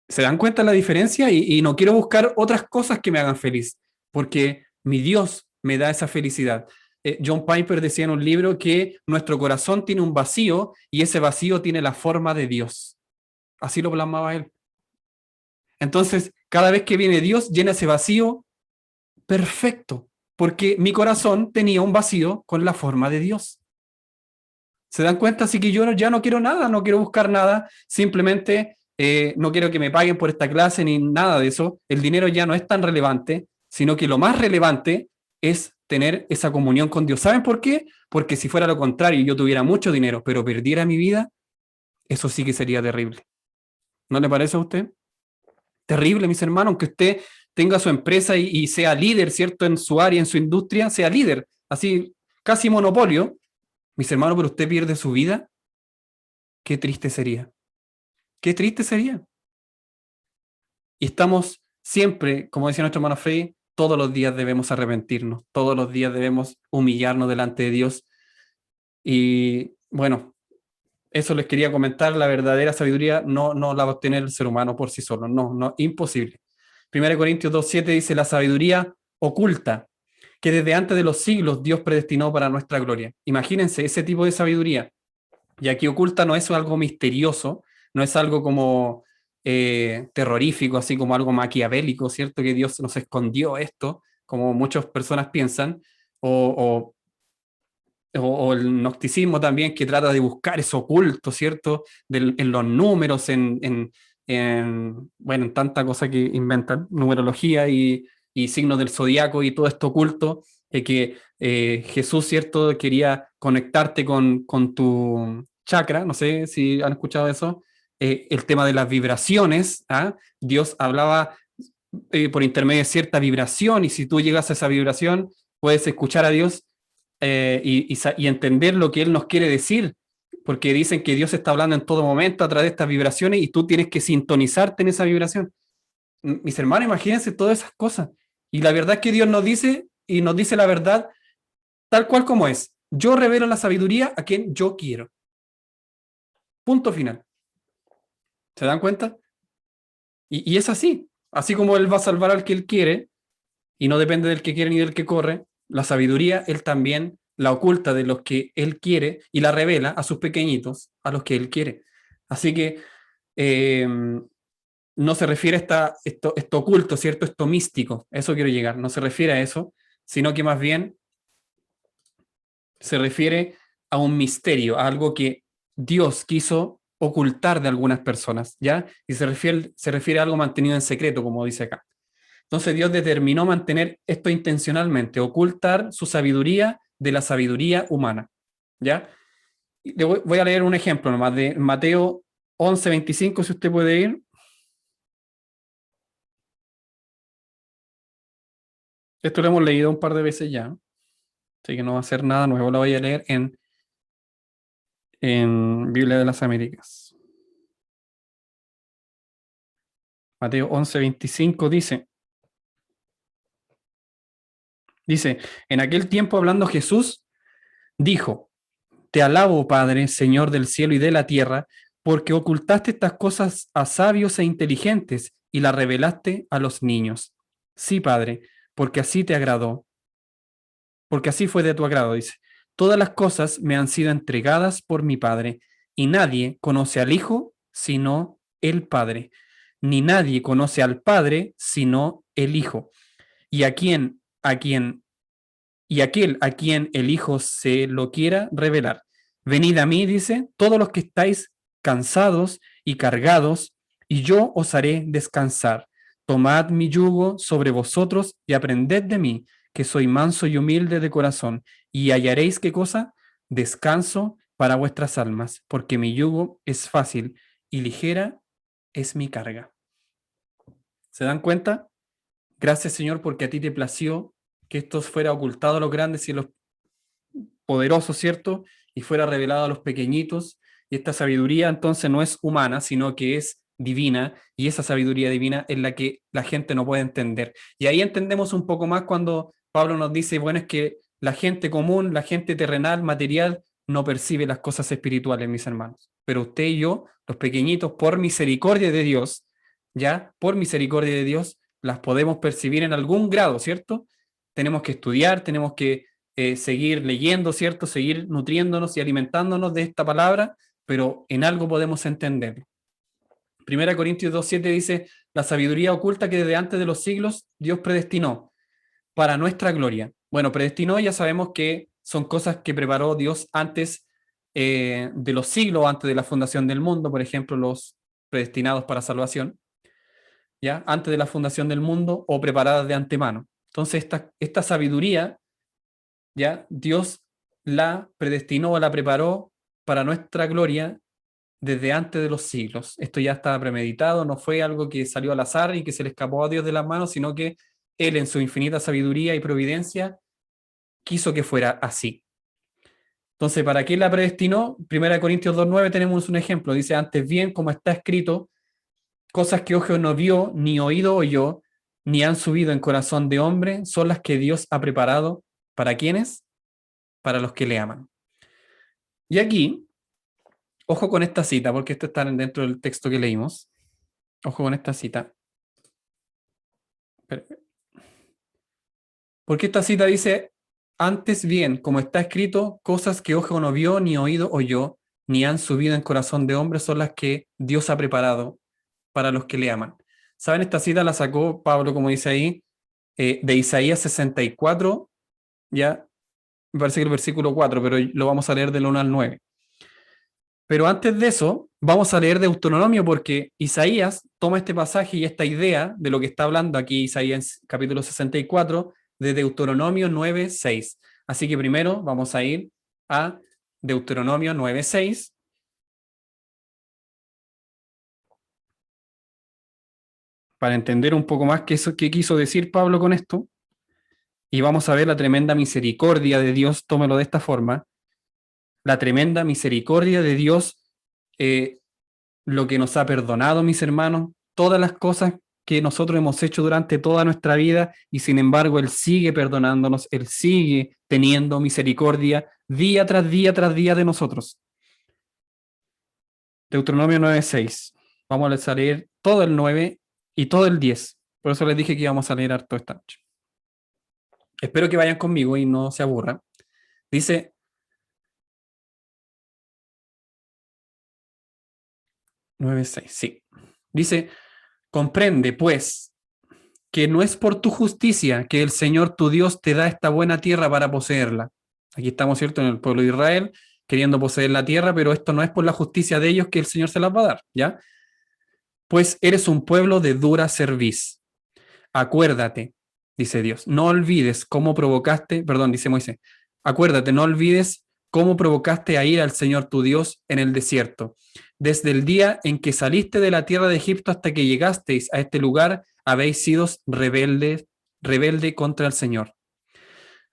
¿Se dan cuenta la diferencia? Y no quiero buscar otras cosas que me hagan feliz, porque mi Dios me da esa felicidad. John Piper decía en un libro que nuestro corazón tiene un vacío y ese vacío tiene la forma de Dios. Así lo plasmaba él. Entonces, cada vez que viene Dios, llena ese vacío perfecto, porque mi corazón tenía un vacío con la forma de Dios. ¿Se dan cuenta? Así que yo ya no quiero nada, no quiero buscar nada, simplemente no quiero que me paguen por esta clase ni nada de eso. El dinero ya no es tan relevante, sino que lo más relevante es tener esa comunión con Dios. ¿Saben por qué? Porque si fuera lo contrario, yo tuviera mucho dinero, pero perdiera mi vida, eso sí que sería terrible. ¿No le parece a usted? Terrible, mis hermanos, aunque usted tenga su empresa y sea líder, ¿cierto? En su área, en su industria, sea líder, así casi monopolio. Mis hermanos, pero usted pierde su vida, qué triste sería. Qué triste sería. Y estamos siempre, como decía nuestro hermano Freddy, todos los días debemos arrepentirnos, todos los días debemos humillarnos delante de Dios. Y bueno, eso les quería comentar, la verdadera sabiduría no la va a obtener el ser humano por sí solo, no, imposible. 1 Corintios 2:7 dice, la sabiduría oculta, que desde antes de los siglos Dios predestinó para nuestra gloria. Imagínense ese tipo de sabiduría. Y aquí oculta no es algo misterioso, no es algo como terrorífico, así como algo maquiavélico, ¿cierto? Que Dios nos escondió esto, como muchas personas piensan, o el gnosticismo también, que trata de buscar eso oculto, ¿cierto? En los números, bueno, en tanta cosa que inventan, numerología y y signos del zodiaco y todo esto oculto, que Jesús, ¿cierto?, quería conectarte con tu chakra, no sé si han escuchado eso, el tema de las vibraciones, ¿ah? Dios hablaba por intermedio de cierta vibración, y si tú llegas a esa vibración, puedes escuchar a Dios y entender lo que Él nos quiere decir, porque dicen que Dios está hablando en todo momento a través de estas vibraciones y tú tienes que sintonizarte en esa vibración. Mis hermanos, imagínense todas esas cosas. Y la verdad es que Dios nos dice, y nos dice la verdad tal cual como es. Yo revelo la sabiduría a quien yo quiero. Punto final. ¿Se dan cuenta? Y es así. Así como Él va a salvar al que Él quiere, y no depende del que quiere ni del que corre, la sabiduría Él también la oculta de los que Él quiere y la revela a sus pequeñitos, a los que Él quiere. Así que no se refiere a esto oculto, ¿cierto? Esto místico, eso quiero llegar, no se refiere a eso, sino que más bien se refiere a un misterio, a algo que Dios quiso ocultar de algunas personas, ¿ya? Y se refiere a algo mantenido en secreto, como dice acá. Entonces Dios determinó mantener esto intencionalmente, ocultar su sabiduría de la sabiduría humana, ¿ya? Voy a leer un ejemplo nomás de Mateo 11:25, si usted puede ir. Esto lo hemos leído un par de veces ya, así que no va a ser nada nuevo, lo voy a leer en Biblia de las Américas. Mateo 11:25 dice, en aquel tiempo hablando Jesús, dijo, te alabo, Padre, Señor del cielo y de la tierra, porque ocultaste estas cosas a sabios e inteligentes y las revelaste a los niños. Sí, Padre, porque así te agradó. Porque así fue de tu agrado, dice. Todas las cosas me han sido entregadas por mi Padre, y nadie conoce al Hijo sino el Padre, ni nadie conoce al Padre sino el Hijo. Y aquel a quien el Hijo se lo quiera revelar. Venid a mí, dice, todos los que estáis cansados y cargados, y yo os haré descansar. Tomad mi yugo sobre vosotros y aprended de mí, que soy manso y humilde de corazón, y hallaréis, ¿qué cosa? Descanso para vuestras almas, porque mi yugo es fácil y ligera es mi carga. ¿Se dan cuenta? Gracias, Señor, porque a ti te plació que esto fuera ocultado a los grandes y a los poderosos, ¿cierto? Y fuera revelado a los pequeñitos. Y esta sabiduría entonces no es humana, sino que es divina, y esa sabiduría divina es la que la gente no puede entender. Y ahí entendemos un poco más cuando Pablo nos dice, bueno, es que la gente común, la gente terrenal, material, no percibe las cosas espirituales, mis hermanos. Pero usted y yo, los pequeñitos, por misericordia de Dios, ¿ya? Por misericordia de Dios, las podemos percibir en algún grado, ¿cierto? Tenemos que estudiar, tenemos que seguir leyendo, ¿cierto? Seguir nutriéndonos y alimentándonos de esta palabra, pero en algo podemos entenderlo. 1 Corintios 2:7 dice, la sabiduría oculta que desde antes de los siglos Dios predestinó para nuestra gloria. Bueno, predestinó, ya sabemos que son cosas que preparó Dios antes de los siglos, antes de la fundación del mundo, por ejemplo, los predestinados para salvación, ¿ya? Antes de la fundación del mundo o preparadas de antemano. Entonces, esta sabiduría, ¿ya? Dios la predestinó o la preparó para nuestra gloria desde antes de los siglos. Esto ya estaba premeditado, no fue algo que salió al azar y que se le escapó a Dios de las manos, sino que Él, en su infinita sabiduría y providencia, quiso que fuera así. Entonces, ¿para qué la predestinó? 1 Corintios 2:9 tenemos un ejemplo. Dice, antes bien, como está escrito, cosas que ojo no vio, ni oído oyó, ni han subido en corazón de hombre, son las que Dios ha preparado. ¿Para quiénes? Para los que le aman. Y aquí, ojo con esta cita, porque esto está dentro del texto que leímos. Ojo con esta cita. Porque esta cita dice, antes bien, como está escrito, cosas que ojo no vio, ni oído oyó, ni han subido en corazón de hombre, son las que Dios ha preparado para los que le aman. ¿Saben? Esta cita la sacó Pablo, como dice ahí, de Isaías 64, ya, me parece que el versículo 4, pero lo vamos a leer del 1 al 9. Pero antes de eso, vamos a leer Deuteronomio, porque Isaías toma este pasaje y esta idea de lo que está hablando aquí Isaías capítulo 64 de Deuteronomio 9:6. Así que primero vamos a ir a Deuteronomio 9:6. Para entender un poco más qué quiso decir Pablo con esto. Y vamos a ver la tremenda misericordia de Dios, tómelo de esta forma. La tremenda misericordia de Dios, lo que nos ha perdonado, mis hermanos, todas las cosas que nosotros hemos hecho durante toda nuestra vida, y sin embargo Él sigue perdonándonos, Él sigue teniendo misericordia día tras día tras día de nosotros. Deuteronomio 9:6. Vamos a leer todo el 9 y todo el 10. Por eso les dije que íbamos a leer harto esta noche. Espero que vayan conmigo y no se aburran. Dice... 9:6, sí. Dice, comprende, pues, que no es por tu justicia que el Señor tu Dios te da esta buena tierra para poseerla. Aquí estamos, ¿cierto?, en el pueblo de Israel, queriendo poseer la tierra, pero esto no es por la justicia de ellos que el Señor se las va a dar, ¿ya? Pues eres un pueblo de dura cerviz. Acuérdate, dice Dios, no olvides cómo provocaste, perdón, dice Moisés, acuérdate, no olvides cómo provocaste a ir al Señor tu Dios en el desierto. Desde el día en que saliste de la tierra de Egipto hasta que llegasteis a este lugar, habéis sido rebelde contra el Señor.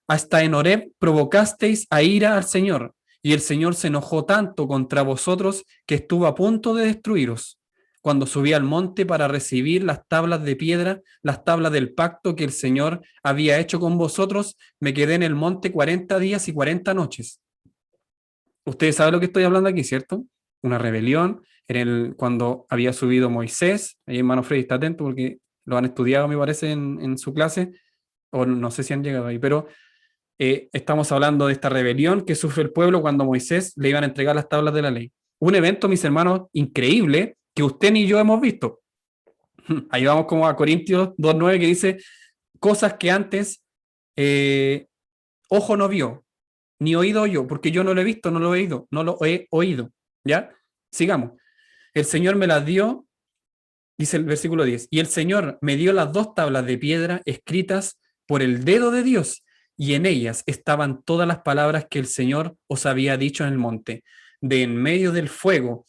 Hasta en Horeb provocasteis a ira al Señor, y el Señor se enojó tanto contra vosotros que estuvo a punto de destruiros. Cuando subí al monte para recibir las tablas de piedra, las tablas del pacto que el Señor había hecho con vosotros, me quedé en el monte 40 días y 40 noches. Ustedes saben lo que estoy hablando aquí, ¿cierto? Una rebelión, cuando había subido Moisés, ahí hermano Freddy está atento porque lo han estudiado, me parece, en su clase, o no sé si han llegado ahí, pero estamos hablando de esta rebelión que sufre el pueblo cuando Moisés le iban a entregar las tablas de la ley. Un evento, mis hermanos, increíble, que usted ni yo hemos visto. Ahí vamos como a Corintios 2:9 que dice, cosas que antes ojo no vio, ni oído yo, porque yo no lo he visto, no lo he oído, no lo he oído. ¿Ya? Sigamos. El Señor me las dio, dice el versículo 10, y el Señor me dio las 2 tablas de piedra escritas por el dedo de Dios, y en ellas estaban todas las palabras que el Señor os había dicho en el monte, de en medio del fuego,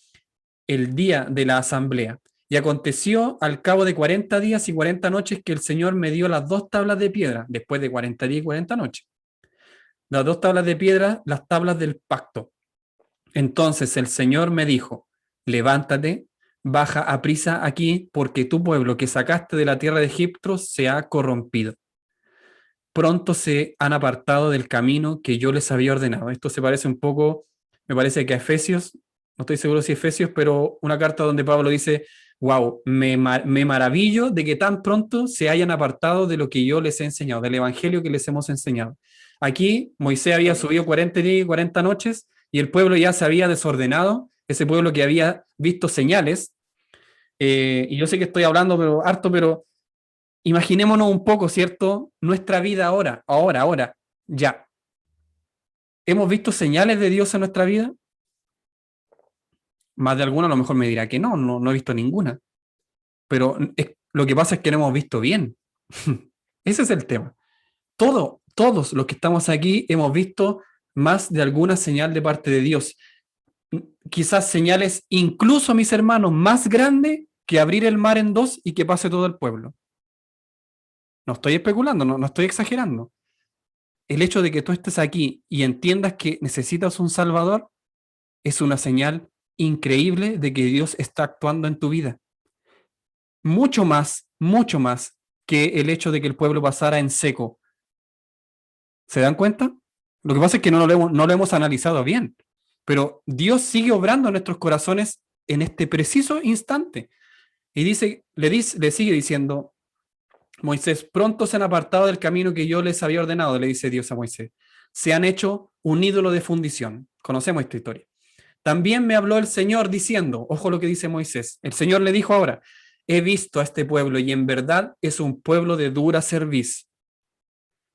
el día de la asamblea. Y aconteció al cabo de 40 días y 40 noches que el Señor me dio las 2 tablas de piedra, después de 40 días y 40 noches. Las 2 tablas de piedra, las tablas del pacto. Entonces el Señor me dijo, levántate, baja aprisa aquí, porque tu pueblo que sacaste de la tierra de Egipto se ha corrompido. Pronto se han apartado del camino que yo les había ordenado. Esto se parece un poco, me parece que a Efesios, no estoy seguro si Efesios, pero una carta donde Pablo dice, wow, me maravillo de que tan pronto se hayan apartado de lo que yo les he enseñado, del evangelio que les hemos enseñado. Aquí Moisés había subido 40 días y 40 noches, y el pueblo ya se había desordenado, ese pueblo que había visto señales, y yo sé que estoy hablando harto, pero imaginémonos un poco, ¿cierto? Nuestra vida ahora, ya. ¿Hemos visto señales de Dios en nuestra vida? Más de alguna a lo mejor me dirá que no he visto ninguna, pero lo que pasa es que no hemos visto bien. Ese es el tema. Todos los que estamos aquí hemos visto más de alguna señal de parte de Dios. Quizás señales, incluso, mis hermanos, más grandes que abrir el mar en 2 y que pase todo el pueblo. No estoy especulando, no estoy exagerando. El hecho de que tú estés aquí y entiendas que necesitas un Salvador es una señal increíble de que Dios está actuando en tu vida. Mucho más que el hecho de que el pueblo pasara en seco. ¿Se dan cuenta? Lo que pasa es que no lo hemos analizado bien, pero Dios sigue obrando en nuestros corazones en este preciso instante. Y le sigue diciendo, Moisés, pronto se han apartado del camino que yo les había ordenado, le dice Dios a Moisés. Se han hecho un ídolo de fundición. Conocemos esta historia. También me habló el Señor diciendo, ojo lo que dice Moisés, el Señor le dijo ahora, he visto a este pueblo y en verdad es un pueblo de dura cerviz.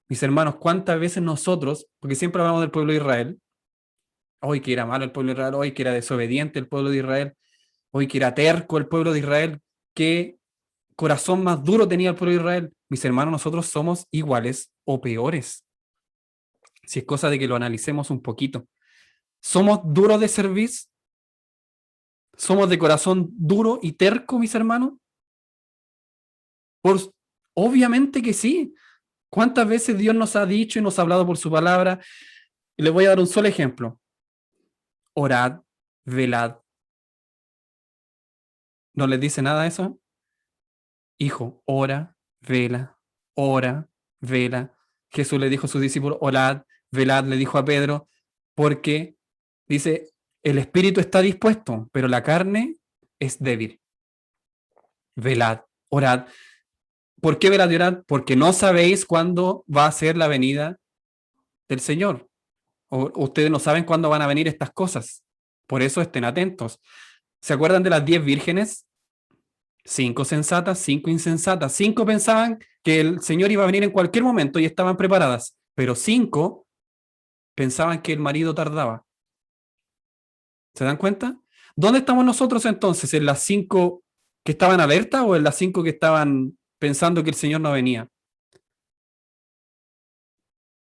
Mis hermanos, ¿cuántas veces nosotros, porque siempre hablamos del pueblo de Israel, hoy que era malo el pueblo de Israel, hoy que era desobediente el pueblo de Israel, hoy que era terco el pueblo de Israel, qué corazón más duro tenía el pueblo de Israel. Mis hermanos, nosotros somos iguales o peores. Si es cosa de que lo analicemos un poquito. ¿Somos duros de cerviz? ¿Somos de corazón duro y terco, mis hermanos? Pues, obviamente que sí. ¿Cuántas veces Dios nos ha dicho y nos ha hablado por su palabra? Y les voy a dar un solo ejemplo. Orad, velad. ¿No les dice nada eso? Hijo, ora, vela, ora, vela. Jesús le dijo a sus discípulos, orad, velad, le dijo a Pedro, porque dice, el espíritu está dispuesto, pero la carne es débil. Velad, orad. ¿Por qué velad y orad? Porque no sabéis cuándo va a ser la venida del Señor. O ustedes no saben cuándo van a venir estas cosas. Por eso estén atentos. ¿Se acuerdan de las 10 vírgenes? 5 sensatas, 5 insensatas. 5 pensaban que el Señor iba a venir en cualquier momento y estaban preparadas, pero 5 pensaban que el marido tardaba. ¿Se dan cuenta? ¿Dónde estamos nosotros entonces? ¿En las 5 que estaban alerta o en las 5 que estaban pensando que el Señor no venía?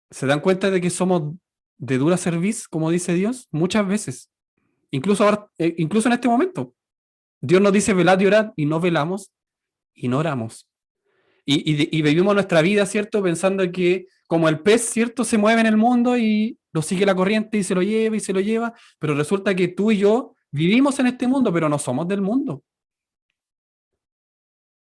¿Se dan cuenta de que somos de dura cerviz, como dice Dios? Muchas veces. Incluso ahora, incluso en este momento. Dios nos dice velad y orad y no velamos y no oramos. Y vivimos nuestra vida, ¿cierto? Pensando que como el pez, ¿cierto? Se mueve en el mundo y lo sigue la corriente y se lo lleva, pero resulta que tú y yo vivimos en este mundo, pero no somos del mundo.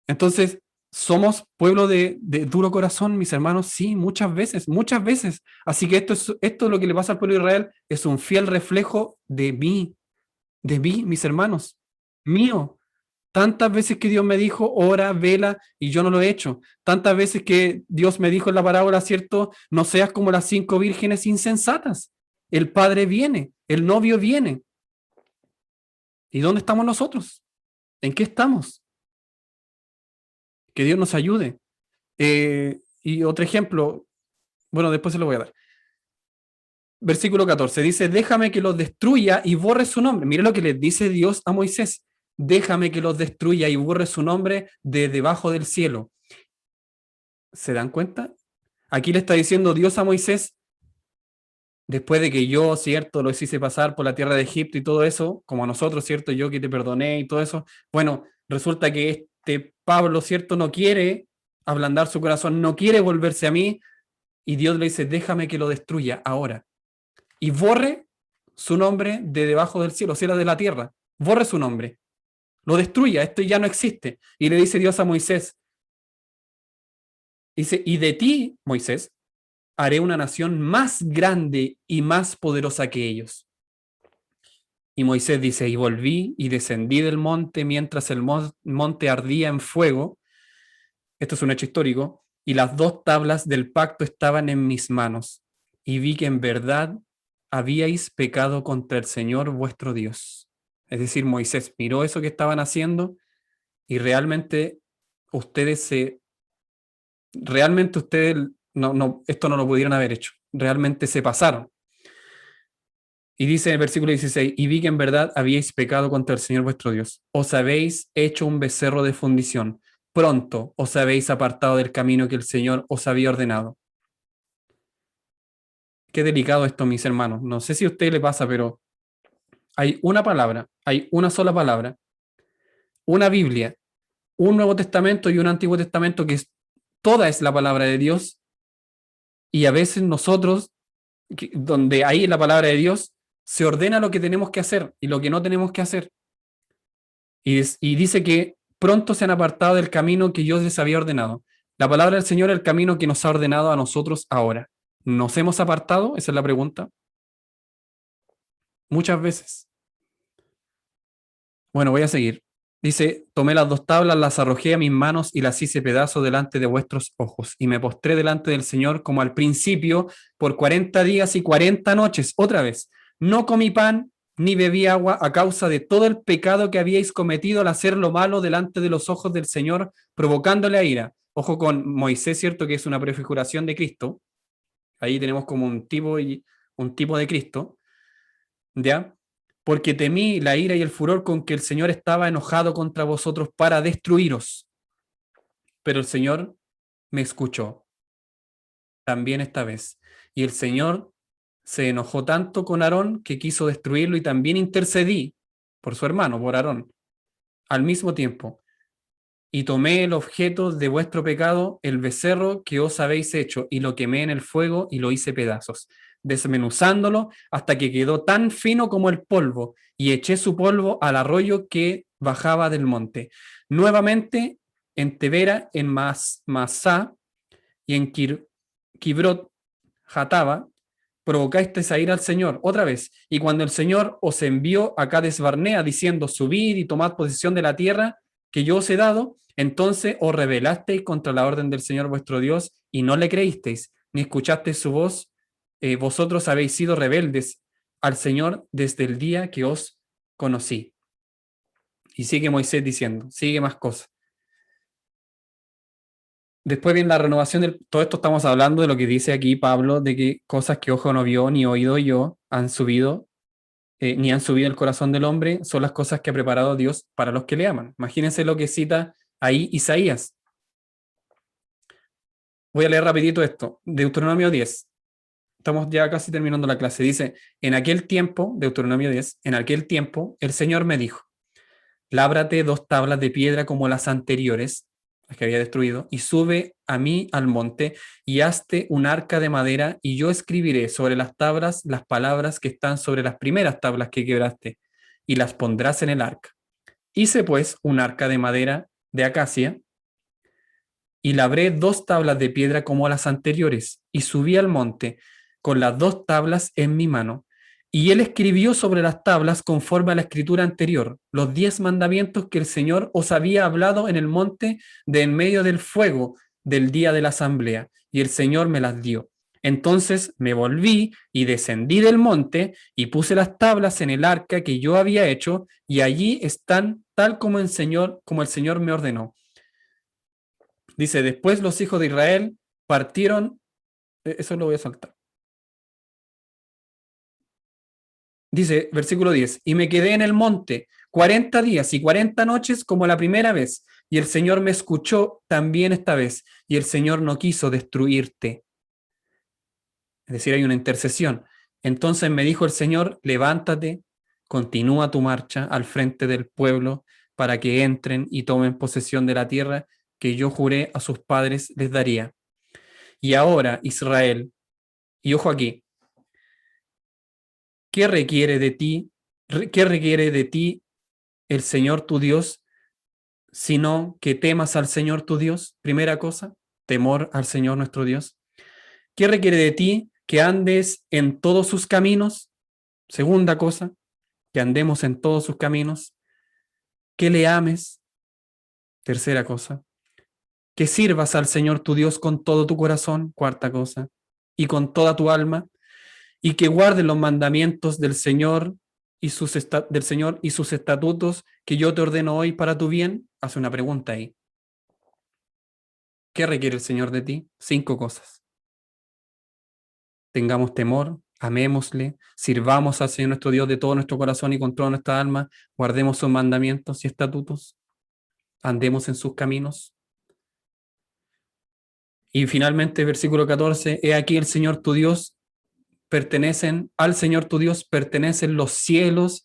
Entonces, ¿somos pueblo de duro corazón, mis hermanos? Sí, muchas veces, muchas veces. Así que esto es lo que le pasa al pueblo de Israel, es un fiel reflejo de mí, mis hermanos, mío. Tantas veces que Dios me dijo, ora, vela, y yo no lo he hecho. Tantas veces que Dios me dijo en la parábola, ¿cierto? No seas como las 5 vírgenes insensatas. El padre viene, el novio viene. ¿Y dónde estamos nosotros? ¿En qué estamos? Que Dios nos ayude. Y otro ejemplo, bueno, después se lo voy a dar. Versículo 14, dice, déjame que los destruya y borre su nombre. Mire lo que le dice Dios a Moisés. Déjame que los destruya y borre su nombre de debajo del cielo. ¿Se dan cuenta? Aquí le está diciendo Dios a Moisés, después de que yo, ¿cierto?, los hice pasar por la tierra de Egipto y todo eso, como a nosotros, ¿cierto?, yo que te perdoné y todo eso. Bueno, resulta que este Pablo, ¿cierto?, no quiere ablandar su corazón, no quiere volverse a mí, y Dios le dice, déjame que lo destruya ahora. Y borre su nombre de debajo del cielo, de la tierra. Borre su nombre. Lo destruya, esto ya no existe. Y le dice Dios a Moisés, dice, y de ti, Moisés, haré una nación más grande y más poderosa que ellos. Y Moisés dice, y volví y descendí del monte mientras el monte ardía en fuego. Esto es un hecho histórico. Y las 2 tablas del pacto estaban en mis manos. Y vi que en verdad habíais pecado contra el Señor vuestro Dios. Es decir, Moisés miró eso que estaban haciendo y realmente ustedes esto no lo pudieron haber hecho. Realmente se pasaron. Y dice en el versículo 16, y vi que en verdad habíais pecado contra el Señor vuestro Dios. Os habéis hecho un becerro de fundición. Pronto os habéis apartado del camino que el Señor os había ordenado. Qué delicado esto, mis hermanos. No sé si a usted le pasa, pero hay una palabra, hay una sola palabra, una Biblia, un Nuevo Testamento y un Antiguo Testamento que toda es la palabra de Dios, y a veces nosotros, donde hay la palabra de Dios, se ordena lo que tenemos que hacer y lo que no tenemos que hacer. Y dice que pronto se han apartado del camino que Dios les había ordenado. La palabra del Señor es el camino que nos ha ordenado a nosotros ahora. ¿Nos hemos apartado? Esa es la pregunta. Muchas veces. Bueno, voy a seguir. Dice, tomé las 2 tablas, las arrojé a mis manos y las hice pedazos delante de vuestros ojos. Y me postré delante del Señor como al principio por 40 días y 40 noches. Otra vez, no comí pan ni bebí agua a causa de todo el pecado que habíais cometido al hacer lo malo delante de los ojos del Señor, provocándole a ira. Ojo con Moisés, ¿cierto? Que es una prefiguración de Cristo. Ahí tenemos como un tipo de Cristo. ¿Ya? porque temí la ira y el furor con que el Señor estaba enojado contra vosotros para destruiros. Pero el Señor me escuchó también esta vez. Y el Señor se enojó tanto con Aarón que quiso destruirlo, y también intercedí por su hermano, por Aarón, al mismo tiempo. Y tomé el objeto de vuestro pecado, el becerro que os habéis hecho, y lo quemé en el fuego y lo hice pedazos, desmenuzándolo hasta que quedó tan fino como el polvo, y eché su polvo al arroyo que bajaba del monte. Nuevamente en Tebera, en Masá y en Kibrot Jataba, provocasteis a ir al Señor otra vez, y cuando el Señor os envió a Cades Barnea diciendo: subid y tomad posesión de la tierra que yo os he dado, entonces os rebelasteis contra la orden del Señor vuestro Dios y no le creísteis, ni escuchasteis su voz. Vosotros habéis sido rebeldes al Señor desde el día que os conocí. Y sigue Moisés diciendo, sigue más cosas. Después viene la renovación del... Todo esto estamos hablando de lo que dice aquí Pablo, de que cosas que ojo no vio ni oído yo han subido, ni han subido el corazón del hombre, son las cosas que ha preparado Dios para los que le aman. Imagínense lo que cita ahí Isaías. Voy a leer rapidito esto. Deuteronomio 10. Estamos ya casi terminando la clase. Dice, en aquel tiempo, Deuteronomio 10, en aquel tiempo el Señor me dijo, lábrate 2 tablas de piedra como las anteriores, las que había destruido, y sube a mí al monte y hazte un arca de madera, y yo escribiré sobre las tablas las palabras que están sobre las primeras tablas que quebraste, y las pondrás en el arca. Hice pues un arca de madera de acacia, y labré 2 tablas de piedra como las anteriores, y subí al monte con las 2 tablas en mi mano. Y él escribió sobre las tablas, conforme a la escritura anterior, los 10 mandamientos que el Señor os había hablado en el monte de en medio del fuego del día de la asamblea, y el Señor me las dio. Entonces me volví y descendí del monte y puse las tablas en el arca que yo había hecho, y allí están tal como el Señor me ordenó. Dice, después los hijos de Israel partieron, eso lo voy a saltar. Dice, versículo 10, y me quedé en el monte 40 días y 40 noches como la primera vez, y el Señor me escuchó también esta vez, y el Señor no quiso destruirte. Es decir, hay una intercesión. Entonces me dijo el Señor, levántate, continúa tu marcha al frente del pueblo para que entren y tomen posesión de la tierra que yo juré a sus padres les daría. Y ahora, Israel, y ojo aquí, ¿qué requiere de ti? ¿Qué requiere de ti el Señor tu Dios, sino que temas al Señor tu Dios? Primera cosa, temor al Señor nuestro Dios. ¿Qué requiere de ti? Que andes en todos sus caminos. Segunda cosa, que andemos en todos sus caminos. Que le ames. Tercera cosa, que sirvas al Señor tu Dios con todo tu corazón. Cuarta cosa, y con toda tu alma. Y que guardes los mandamientos del Señor y sus estatutos que yo te ordeno hoy para tu bien. Hace una pregunta ahí. ¿Qué requiere el Señor de ti? 5 cosas. Tengamos temor, amémosle, sirvamos al Señor nuestro Dios de todo nuestro corazón y con toda nuestra alma, guardemos sus mandamientos y estatutos, andemos en sus caminos. Y finalmente, versículo 14, he aquí el Señor tu Dios, al Señor tu Dios pertenecen los cielos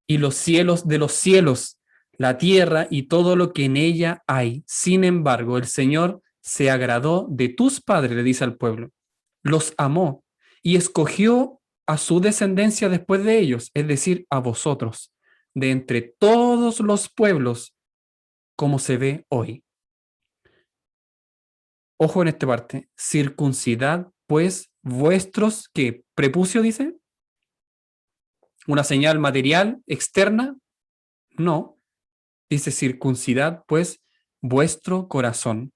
y los cielos de los cielos, la tierra y todo lo que en ella hay. Sin embargo, el Señor se agradó de tus padres, le dice al pueblo, los amó y escogió a su descendencia después de ellos, es decir, a vosotros, de entre todos los pueblos, como se ve hoy. Ojo en esta parte, circuncidad pues vuestros, ¿qué? ¿Prepucio dice? ¿Una señal material externa? No. Dice circuncidad pues vuestro corazón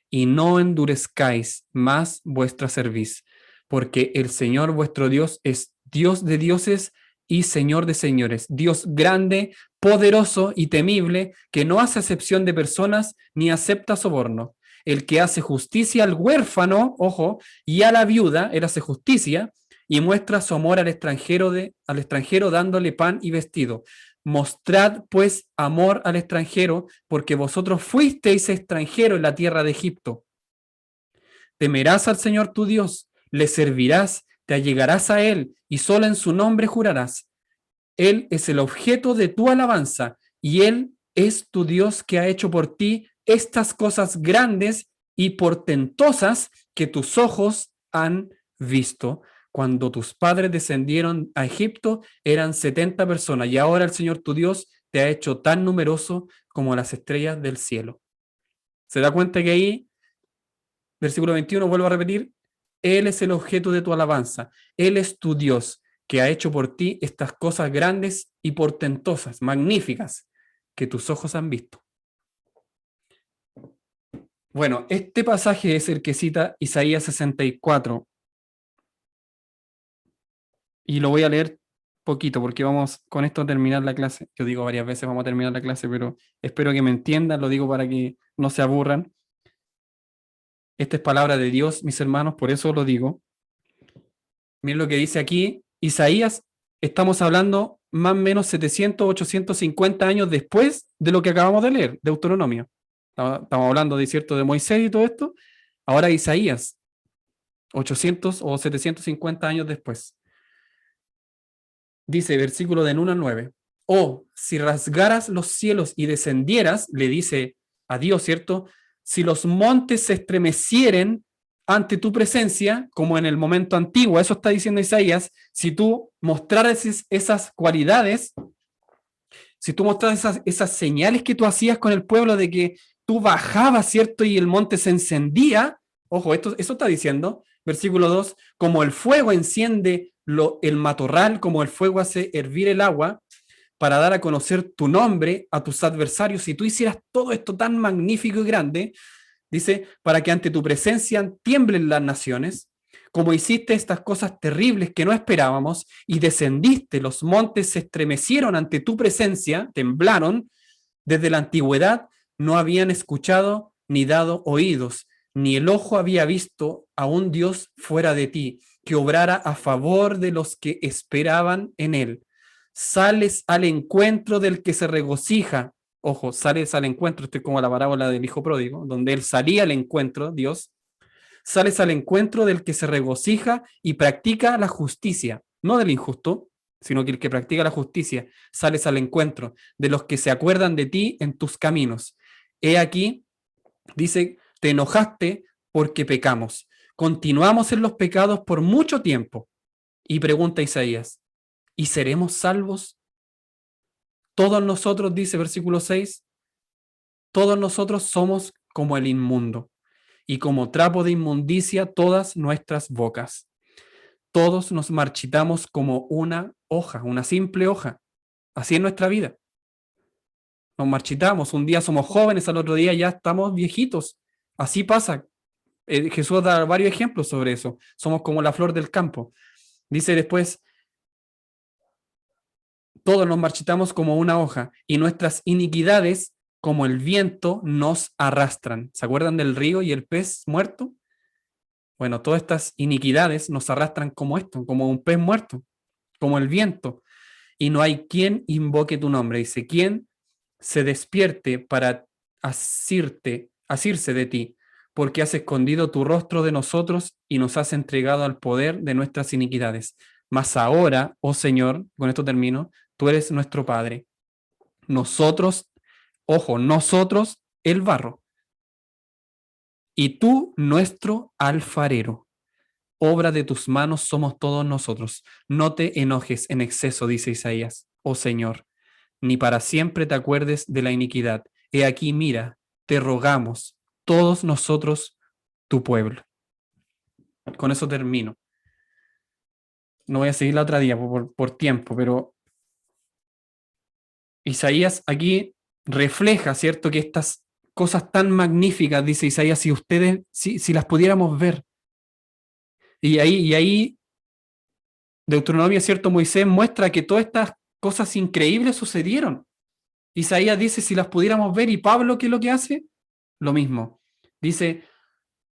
y no endurezcáis más vuestra cerviz, porque el Señor vuestro Dios es Dios de dioses y Señor de señores, Dios grande, poderoso y temible, que no hace acepción de personas ni acepta soborno. El que hace justicia al huérfano, ojo, y a la viuda, él hace justicia, y muestra su amor al extranjero dándole pan y vestido. Mostrad pues amor al extranjero, porque vosotros fuisteis extranjeros en la tierra de Egipto. Temerás al Señor tu Dios, le servirás, te allegarás a él, y solo en su nombre jurarás. Él es el objeto de tu alabanza, y él es tu Dios que ha hecho por ti estas cosas grandes y portentosas que tus ojos han visto. Cuando tus padres descendieron a Egipto, eran 70 personas, y ahora el Señor tu Dios te ha hecho tan numeroso como las estrellas del cielo. ¿Se da cuenta que ahí, versículo 21, vuelvo a repetir, Él es el objeto de tu alabanza, Él es tu Dios, que ha hecho por ti estas cosas grandes y portentosas, magníficas, que tus ojos han visto? Bueno, este pasaje es el que cita Isaías 64. Y lo voy a leer poquito, porque vamos con esto a terminar la clase. Yo digo varias veces vamos a terminar la clase, pero espero que me entiendan, lo digo para que no se aburran. Esta es palabra de Dios, mis hermanos, por eso lo digo. Miren lo que dice aquí Isaías. Estamos hablando más o menos 700, 850 años después de lo que acabamos de leer, Deuteronomio. Estamos hablando de cierto de Moisés y todo esto. Ahora Isaías, 800 o 750 años después. Dice, versículo del 1 al 9. Oh, si rasgaras los cielos y descendieras, le dice a Dios, ¿cierto? Si los montes se estremecieren ante tu presencia, como en el momento antiguo, eso está diciendo Isaías, si tú mostraras esas cualidades, si tú mostraras esas señales que tú hacías con el pueblo de que tú bajabas, ¿cierto? Y el monte se encendía, ojo, eso está diciendo, versículo 2, como el fuego enciende el matorral, como el fuego hace hervir el agua, para dar a conocer tu nombre a tus adversarios, si tú hicieras todo esto tan magnífico y grande, dice, para que ante tu presencia tiemblen las naciones, como hiciste estas cosas terribles que no esperábamos, y descendiste, los montes se estremecieron ante tu presencia, temblaron, desde la antigüedad no habían escuchado ni dado oídos, ni el ojo había visto a un Dios fuera de ti, que obrara a favor de los que esperaban en él. Sales al encuentro del que se regocija. Ojo, sales al encuentro, esto es como la parábola del hijo pródigo, donde él salía al encuentro, Dios. Sales al encuentro del que se regocija y practica la justicia, no del injusto, sino que el que practica la justicia. Sales al encuentro de los que se acuerdan de ti en tus caminos. He aquí, dice, te enojaste porque pecamos. Continuamos en los pecados por mucho tiempo. Y pregunta Isaías, ¿y seremos salvos? Todos nosotros, dice versículo 6, todos nosotros somos como el inmundo, y como trapo de inmundicia todas nuestras bocas. Todos nos marchitamos como una hoja, una simple hoja. Así es nuestra vida. Nos marchitamos, un día somos jóvenes, al otro día ya estamos viejitos. Así pasa. Jesús da varios ejemplos sobre eso. Somos como la flor del campo. Dice después, todos nos marchitamos como una hoja y nuestras iniquidades como el viento nos arrastran. ¿Se acuerdan del río y el pez muerto? Bueno, todas estas iniquidades nos arrastran como esto, como un pez muerto, como el viento. Y no hay quien invoque tu nombre. Dice, ¿quién se despierte para asirse de ti? Porque has escondido tu rostro de nosotros y nos has entregado al poder de nuestras iniquidades. Mas ahora, oh Señor, con esto termino, tú eres nuestro Padre. Nosotros, ojo, nosotros el barro. Y tú nuestro alfarero. Obra de tus manos somos todos nosotros. No te enojes en exceso, dice Isaías, oh Señor, ni para siempre te acuerdes de la iniquidad. He aquí, mira, te rogamos, todos nosotros, tu pueblo. Con eso termino. No voy a seguir la otra día por tiempo, pero Isaías aquí refleja, ¿cierto?, que estas cosas tan magníficas, dice Isaías, si las pudiéramos ver. Y ahí Deuteronomio, ¿cierto?, Moisés muestra que todas estas cosas increíbles sucedieron. Isaías dice, si las pudiéramos ver, y Pablo, ¿qué es lo que hace? Lo mismo. Dice,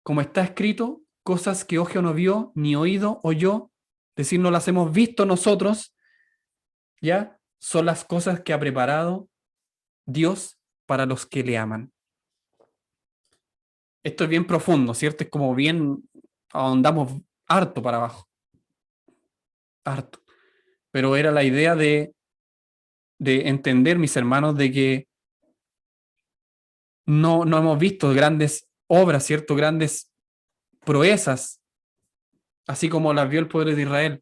como está escrito, cosas que ojo no vio, ni oído oyó, es decir, no las hemos visto nosotros, ¿ya? Son las cosas que ha preparado Dios para los que le aman. Esto es bien profundo, ¿cierto? Es como bien, ahondamos harto para abajo. Harto. Pero era la idea de entender, mis hermanos, de que no hemos visto grandes obras, ¿cierto? Grandes proezas, así como las vio el pueblo de Israel.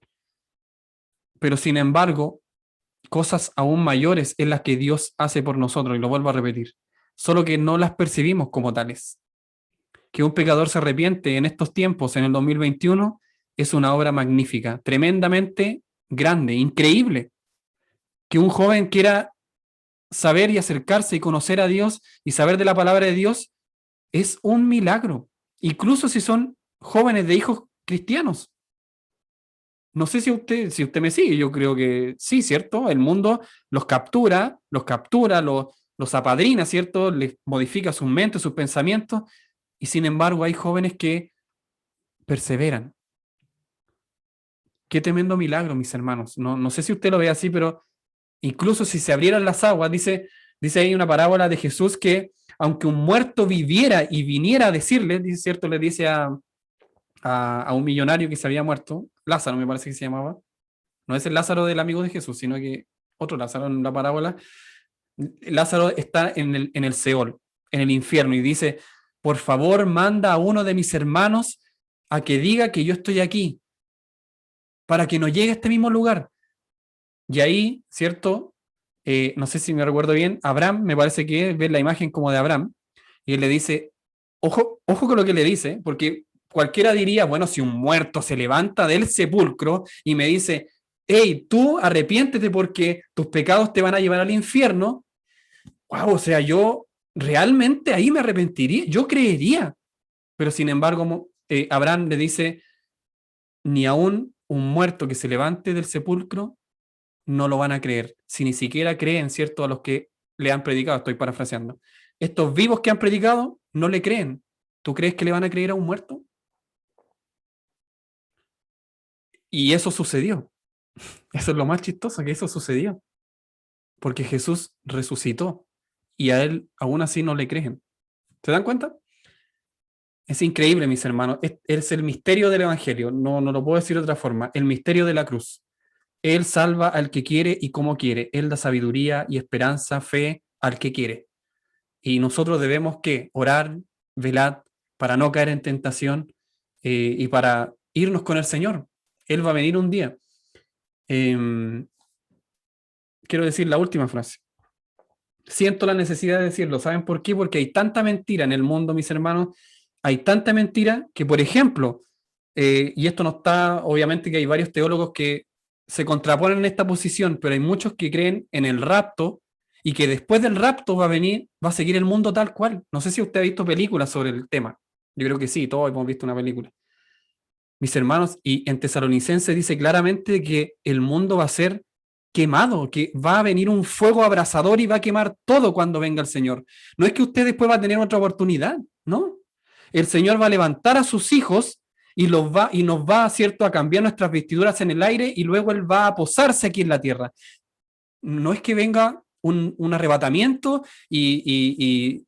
Pero sin embargo, cosas aún mayores es las que Dios hace por nosotros, y lo vuelvo a repetir. Solo que no las percibimos como tales. Que un pecador se arrepiente en estos tiempos, en el 2021, es una obra magnífica, tremendamente grande, increíble. Que un joven quiera saber y acercarse y conocer a Dios y saber de la palabra de Dios es un milagro, incluso si son jóvenes de hijos cristianos. No sé si usted me sigue, yo creo que sí, ¿cierto? El mundo los captura, los apadrina, ¿cierto? Les modifica sus mentes, sus pensamientos, y sin embargo hay jóvenes que perseveran. Qué tremendo milagro, mis hermanos. No sé si usted lo ve así, pero incluso si se abrieran las aguas, dice ahí una parábola de Jesús que aunque un muerto viviera y viniera a decirle, dice, ¿cierto? Le dice a un millonario que se había muerto, Lázaro me parece que se llamaba, no es el Lázaro del amigo de Jesús, sino que otro Lázaro en la parábola. Lázaro está en el Seol, en el infierno, y dice, por favor, manda a uno de mis hermanos a que diga que yo estoy aquí, para que no llegue a este mismo lugar. Y ahí, ¿cierto? No sé si me recuerdo bien, Abraham, me parece que ve la imagen como de Abraham, y él le dice, ojo con lo que le dice, porque cualquiera diría, bueno, si un muerto se levanta del sepulcro y me dice, hey, tú arrepiéntete porque tus pecados te van a llevar al infierno, wow, o sea, yo realmente ahí me arrepentiría, yo creería, pero sin embargo, Abraham le dice, ni aún un muerto que se levante del sepulcro no lo van a creer, si ni siquiera creen, ¿cierto?, a los que le han predicado, estoy parafraseando. Estos vivos que han predicado no le creen. ¿Tú crees que le van a creer a un muerto? Y eso sucedió. Eso es lo más chistoso, que eso sucedió. Porque Jesús resucitó y a él aún así no le creen. ¿Se dan cuenta? Es increíble, mis hermanos. Es el misterio del Evangelio. No lo puedo decir de otra forma. El misterio de la cruz. Él salva al que quiere y como quiere. Él da sabiduría y esperanza, fe al que quiere. Y nosotros debemos ¿qué? Orar, velar, para no caer en tentación y para irnos con el Señor. Él va a venir un día. Quiero decir la última frase. Siento la necesidad de decirlo. ¿Saben por qué? Porque hay tanta mentira en el mundo, mis hermanos. Hay tanta mentira que, por ejemplo, y esto no está, obviamente que hay varios teólogos que se contraponen en esta posición, pero hay muchos que creen en el rapto y que después del rapto va a seguir el mundo tal cual. No sé si usted ha visto películas sobre el tema. Yo creo que sí, todos hemos visto una película. Mis hermanos, y en Tesalonicenses dice claramente que el mundo va a ser quemado, que va a venir un fuego abrasador y va a quemar todo cuando venga el Señor. No es que usted después va a tener otra oportunidad, ¿no? El Señor va a levantar a sus hijos y nos va, ¿cierto?, a cambiar nuestras vestiduras en el aire y luego Él va a posarse aquí en la tierra. No es que venga un arrebatamiento y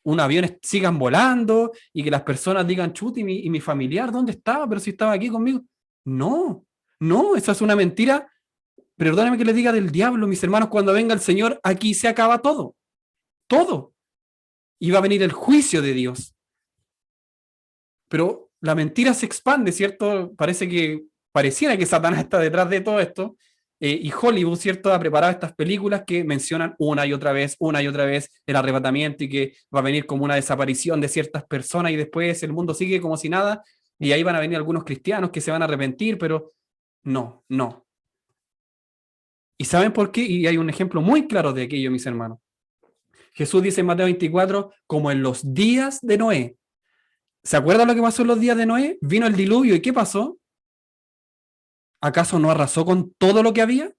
un avión sigan volando y que las personas digan, chut, y mi familiar, ¿dónde estaba? Pero si estaba aquí conmigo. No, esa es una mentira. Perdóname que les diga del diablo, mis hermanos, cuando venga el Señor, aquí se acaba todo. Todo. Y va a venir el juicio de Dios. Pero la mentira se expande, ¿cierto? Pareciera que Satanás está detrás de todo esto. Y Hollywood, ¿cierto?, ha preparado estas películas que mencionan una y otra vez el arrebatamiento y que va a venir como una desaparición de ciertas personas y después el mundo sigue como si nada y ahí van a venir algunos cristianos que se van a arrepentir, pero no. ¿Y saben por qué? Y hay un ejemplo muy claro de aquello, mis hermanos. Jesús dice en Mateo 24, como en los días de Noé. ¿Se acuerdan lo que pasó en los días de Noé? Vino el diluvio y ¿qué pasó? ¿Acaso no arrasó con todo lo que había?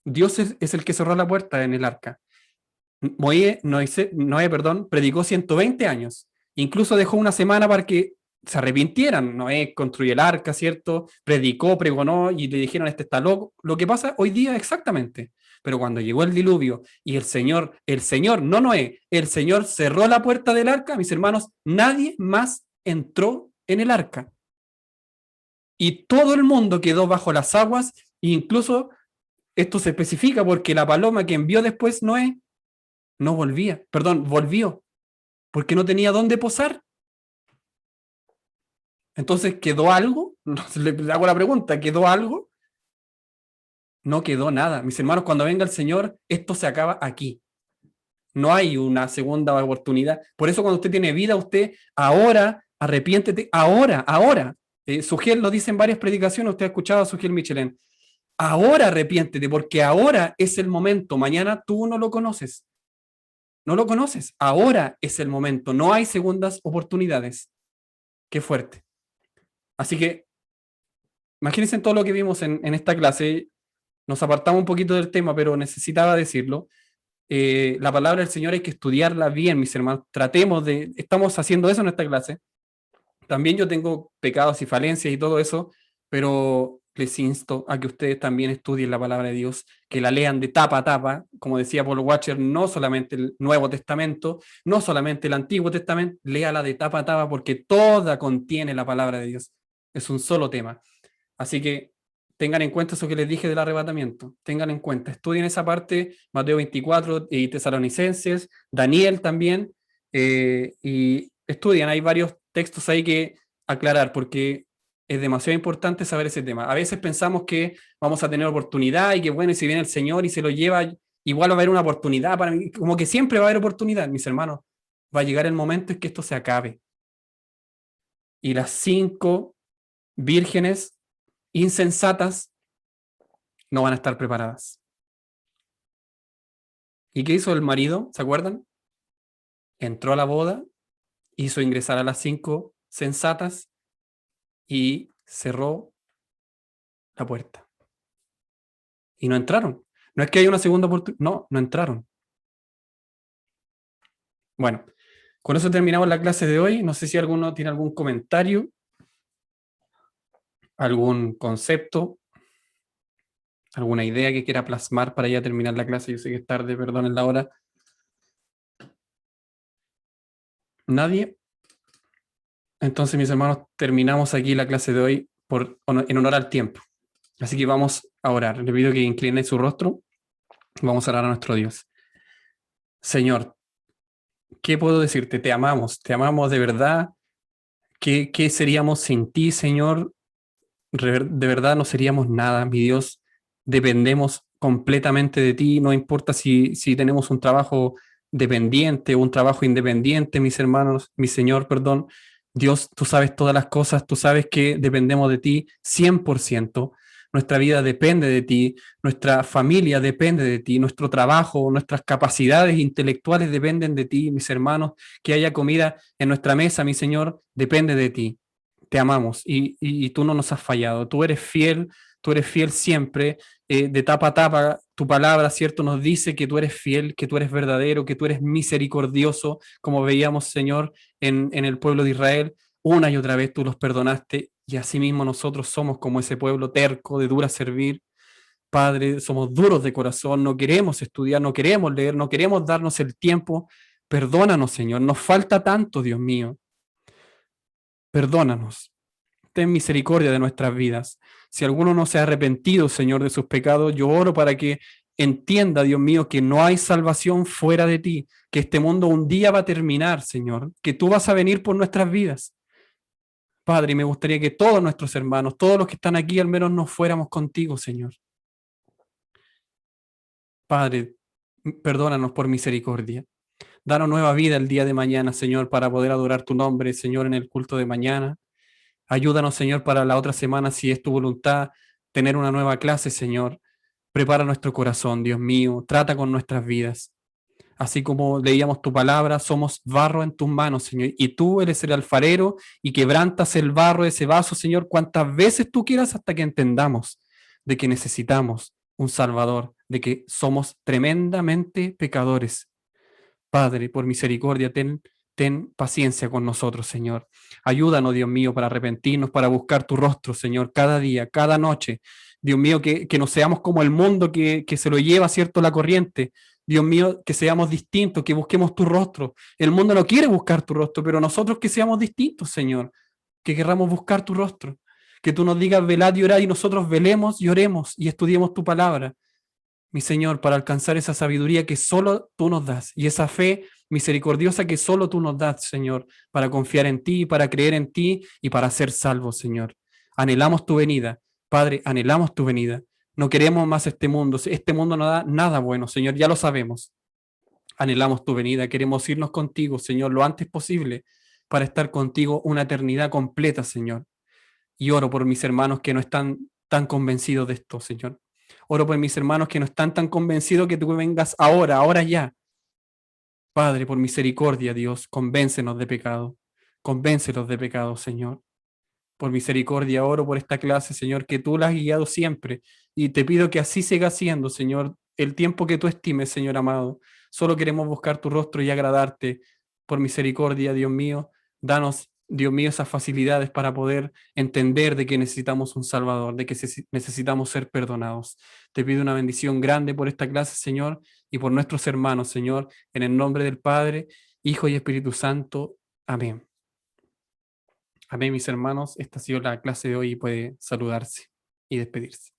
Dios es el que cerró la puerta en el arca. Noé, predicó 120 años. Incluso dejó una semana para que se arrepintieran. Noé construyó el arca, ¿cierto? Predicó, pregonó y le dijeron, este está loco. Lo que pasa hoy día exactamente. Pero cuando llegó el diluvio y el Señor, no Noé, el Señor cerró la puerta del arca, mis hermanos, nadie más entró en el arca. Y todo el mundo quedó bajo las aguas, e incluso esto se especifica porque la paloma que envió después Noé no volvía, volvió, porque no tenía dónde posar. Entonces, ¿quedó algo? Le hago la pregunta, ¿quedó algo? No quedó nada. Mis hermanos, cuando venga el Señor, esto se acaba aquí. No hay una segunda oportunidad. Por eso cuando usted tiene vida, usted ahora, arrepiéntete, ahora. Sugiel lo dice en varias predicaciones, usted ha escuchado a Sugiel Michelén. Ahora arrepiéntete, porque ahora es el momento. Mañana tú no lo conoces. No lo conoces. Ahora es el momento. No hay segundas oportunidades. Qué fuerte. Así que, imagínense en todo lo que vimos en esta clase. Nos apartamos un poquito del tema, pero necesitaba decirlo. La palabra del Señor hay que estudiarla bien, mis hermanos. Estamos haciendo eso en esta clase. También yo tengo pecados y falencias y todo eso, pero les insto a que ustedes también estudien la palabra de Dios, que la lean de tapa a tapa, como decía Paul Washer, no solamente el Nuevo Testamento, no solamente el Antiguo Testamento, léala de tapa a tapa porque toda contiene la palabra de Dios. Es un solo tema. Así que tengan en cuenta eso que les dije del arrebatamiento. Tengan en cuenta, estudien esa parte, Mateo 24 y Tesalonicenses, Daniel también, y estudian. Hay varios textos ahí que aclarar porque es demasiado importante saber ese tema. A veces pensamos que vamos a tener oportunidad y que bueno, y si viene el Señor y se lo lleva, igual va a haber una oportunidad para mí, como que siempre va a haber oportunidad, mis hermanos. Va a llegar el momento en que esto se acabe. Y las 5 vírgenes insensatas no van a estar preparadas. ¿Y qué hizo el marido? ¿Se acuerdan? Entró a la boda, hizo ingresar a las 5 sensatas y cerró la puerta. Y no entraron. No es que haya una segunda oportunidad. No entraron. Bueno, con eso terminamos la clase de hoy. No sé si alguno tiene algún comentario, algún concepto, alguna idea que quiera plasmar para ya terminar la clase. Yo sé que es tarde, perdonen la hora. ¿Nadie? Entonces, mis hermanos, terminamos aquí la clase de hoy en honor al tiempo. Así que vamos a orar. Le pido que incline su rostro. Vamos a orar a nuestro Dios. Señor, ¿qué puedo decirte? Te amamos de verdad. ¿Qué seríamos sin ti, Señor? De verdad no seríamos nada, mi Dios. Dependemos completamente de ti. No importa si tenemos un trabajo dependiente o un trabajo independiente, mis hermanos, mi Señor, perdón. Dios, tú sabes todas las cosas, tú sabes que dependemos de ti 100%. Nuestra vida depende de ti, nuestra familia depende de ti, nuestro trabajo, nuestras capacidades intelectuales dependen de ti, mis hermanos. Que haya comida en nuestra mesa, mi Señor, depende de ti. Te amamos y tú no nos has fallado. Tú eres fiel siempre. De tapa a tapa, tu palabra, ¿cierto? Nos dice que tú eres fiel, que tú eres verdadero, que tú eres misericordioso, como veíamos, Señor, en el pueblo de Israel. Una y otra vez tú los perdonaste y asimismo nosotros somos como ese pueblo terco, de dura servir. Padre, somos duros de corazón, no queremos estudiar, no queremos leer, no queremos darnos el tiempo. Perdónanos, Señor, nos falta tanto, Dios mío. Perdónanos. Ten misericordia de nuestras vidas. Si alguno no se ha arrepentido, Señor, de sus pecados, yo oro para que entienda, Dios mío, que no hay salvación fuera de ti, que este mundo un día va a terminar, Señor, que tú vas a venir por nuestras vidas. Padre, me gustaría que todos nuestros hermanos, todos los que están aquí, al menos nos fuéramos contigo, Señor. Padre, perdónanos por misericordia. Danos nueva vida el día de mañana, Señor, para poder adorar tu nombre, Señor, en el culto de mañana. Ayúdanos, Señor, para la otra semana, si es tu voluntad, tener una nueva clase, Señor. Prepara nuestro corazón, Dios mío. Trata con nuestras vidas. Así como leíamos tu palabra, somos barro en tus manos, Señor. Y tú eres el alfarero y quebrantas el barro de ese vaso, Señor, cuantas veces tú quieras hasta que entendamos de que necesitamos un Salvador, de que somos tremendamente pecadores. Padre, por misericordia, ten ten paciencia con nosotros, Señor. Ayúdanos, Dios mío, para arrepentirnos, para buscar tu rostro, Señor, cada día, cada noche. Dios mío, que no seamos como el mundo que se lo lleva, ¿cierto?, la corriente. Dios mío, que seamos distintos, que busquemos tu rostro. El mundo no quiere buscar tu rostro, pero nosotros que seamos distintos, Señor, que querramos buscar tu rostro. Que tú nos digas, velad y orad, y nosotros velemos y oremos y estudiemos tu palabra, mi Señor, para alcanzar esa sabiduría que solo tú nos das y esa fe misericordiosa que solo tú nos das, Señor, para confiar en ti, para creer en ti y para ser salvos, Señor. Anhelamos tu venida, Padre, anhelamos tu venida. No queremos más este mundo no da nada bueno, Señor, ya lo sabemos. Anhelamos tu venida, queremos irnos contigo, Señor, lo antes posible para estar contigo una eternidad completa, Señor. Y oro por mis hermanos que no están tan convencidos de esto, Señor. Oro por mis hermanos que no están tan convencidos que tú vengas ahora, ahora ya. Padre, por misericordia, Dios, convéncenos de pecado. Convéncenos de pecado, Señor. Por misericordia oro por esta clase, Señor, que tú la has guiado siempre. Y te pido que así siga siendo, Señor, el tiempo que tú estimes, Señor amado. Solo queremos buscar tu rostro y agradarte. Por misericordia, Dios mío, danos, Dios mío, esas facilidades para poder entender de que necesitamos un Salvador, de que necesitamos ser perdonados. Te pido una bendición grande por esta clase, Señor, y por nuestros hermanos, Señor, en el nombre del Padre, Hijo y Espíritu Santo. Amén. Amén, mis hermanos. Esta ha sido la clase de hoy y puede saludarse y despedirse.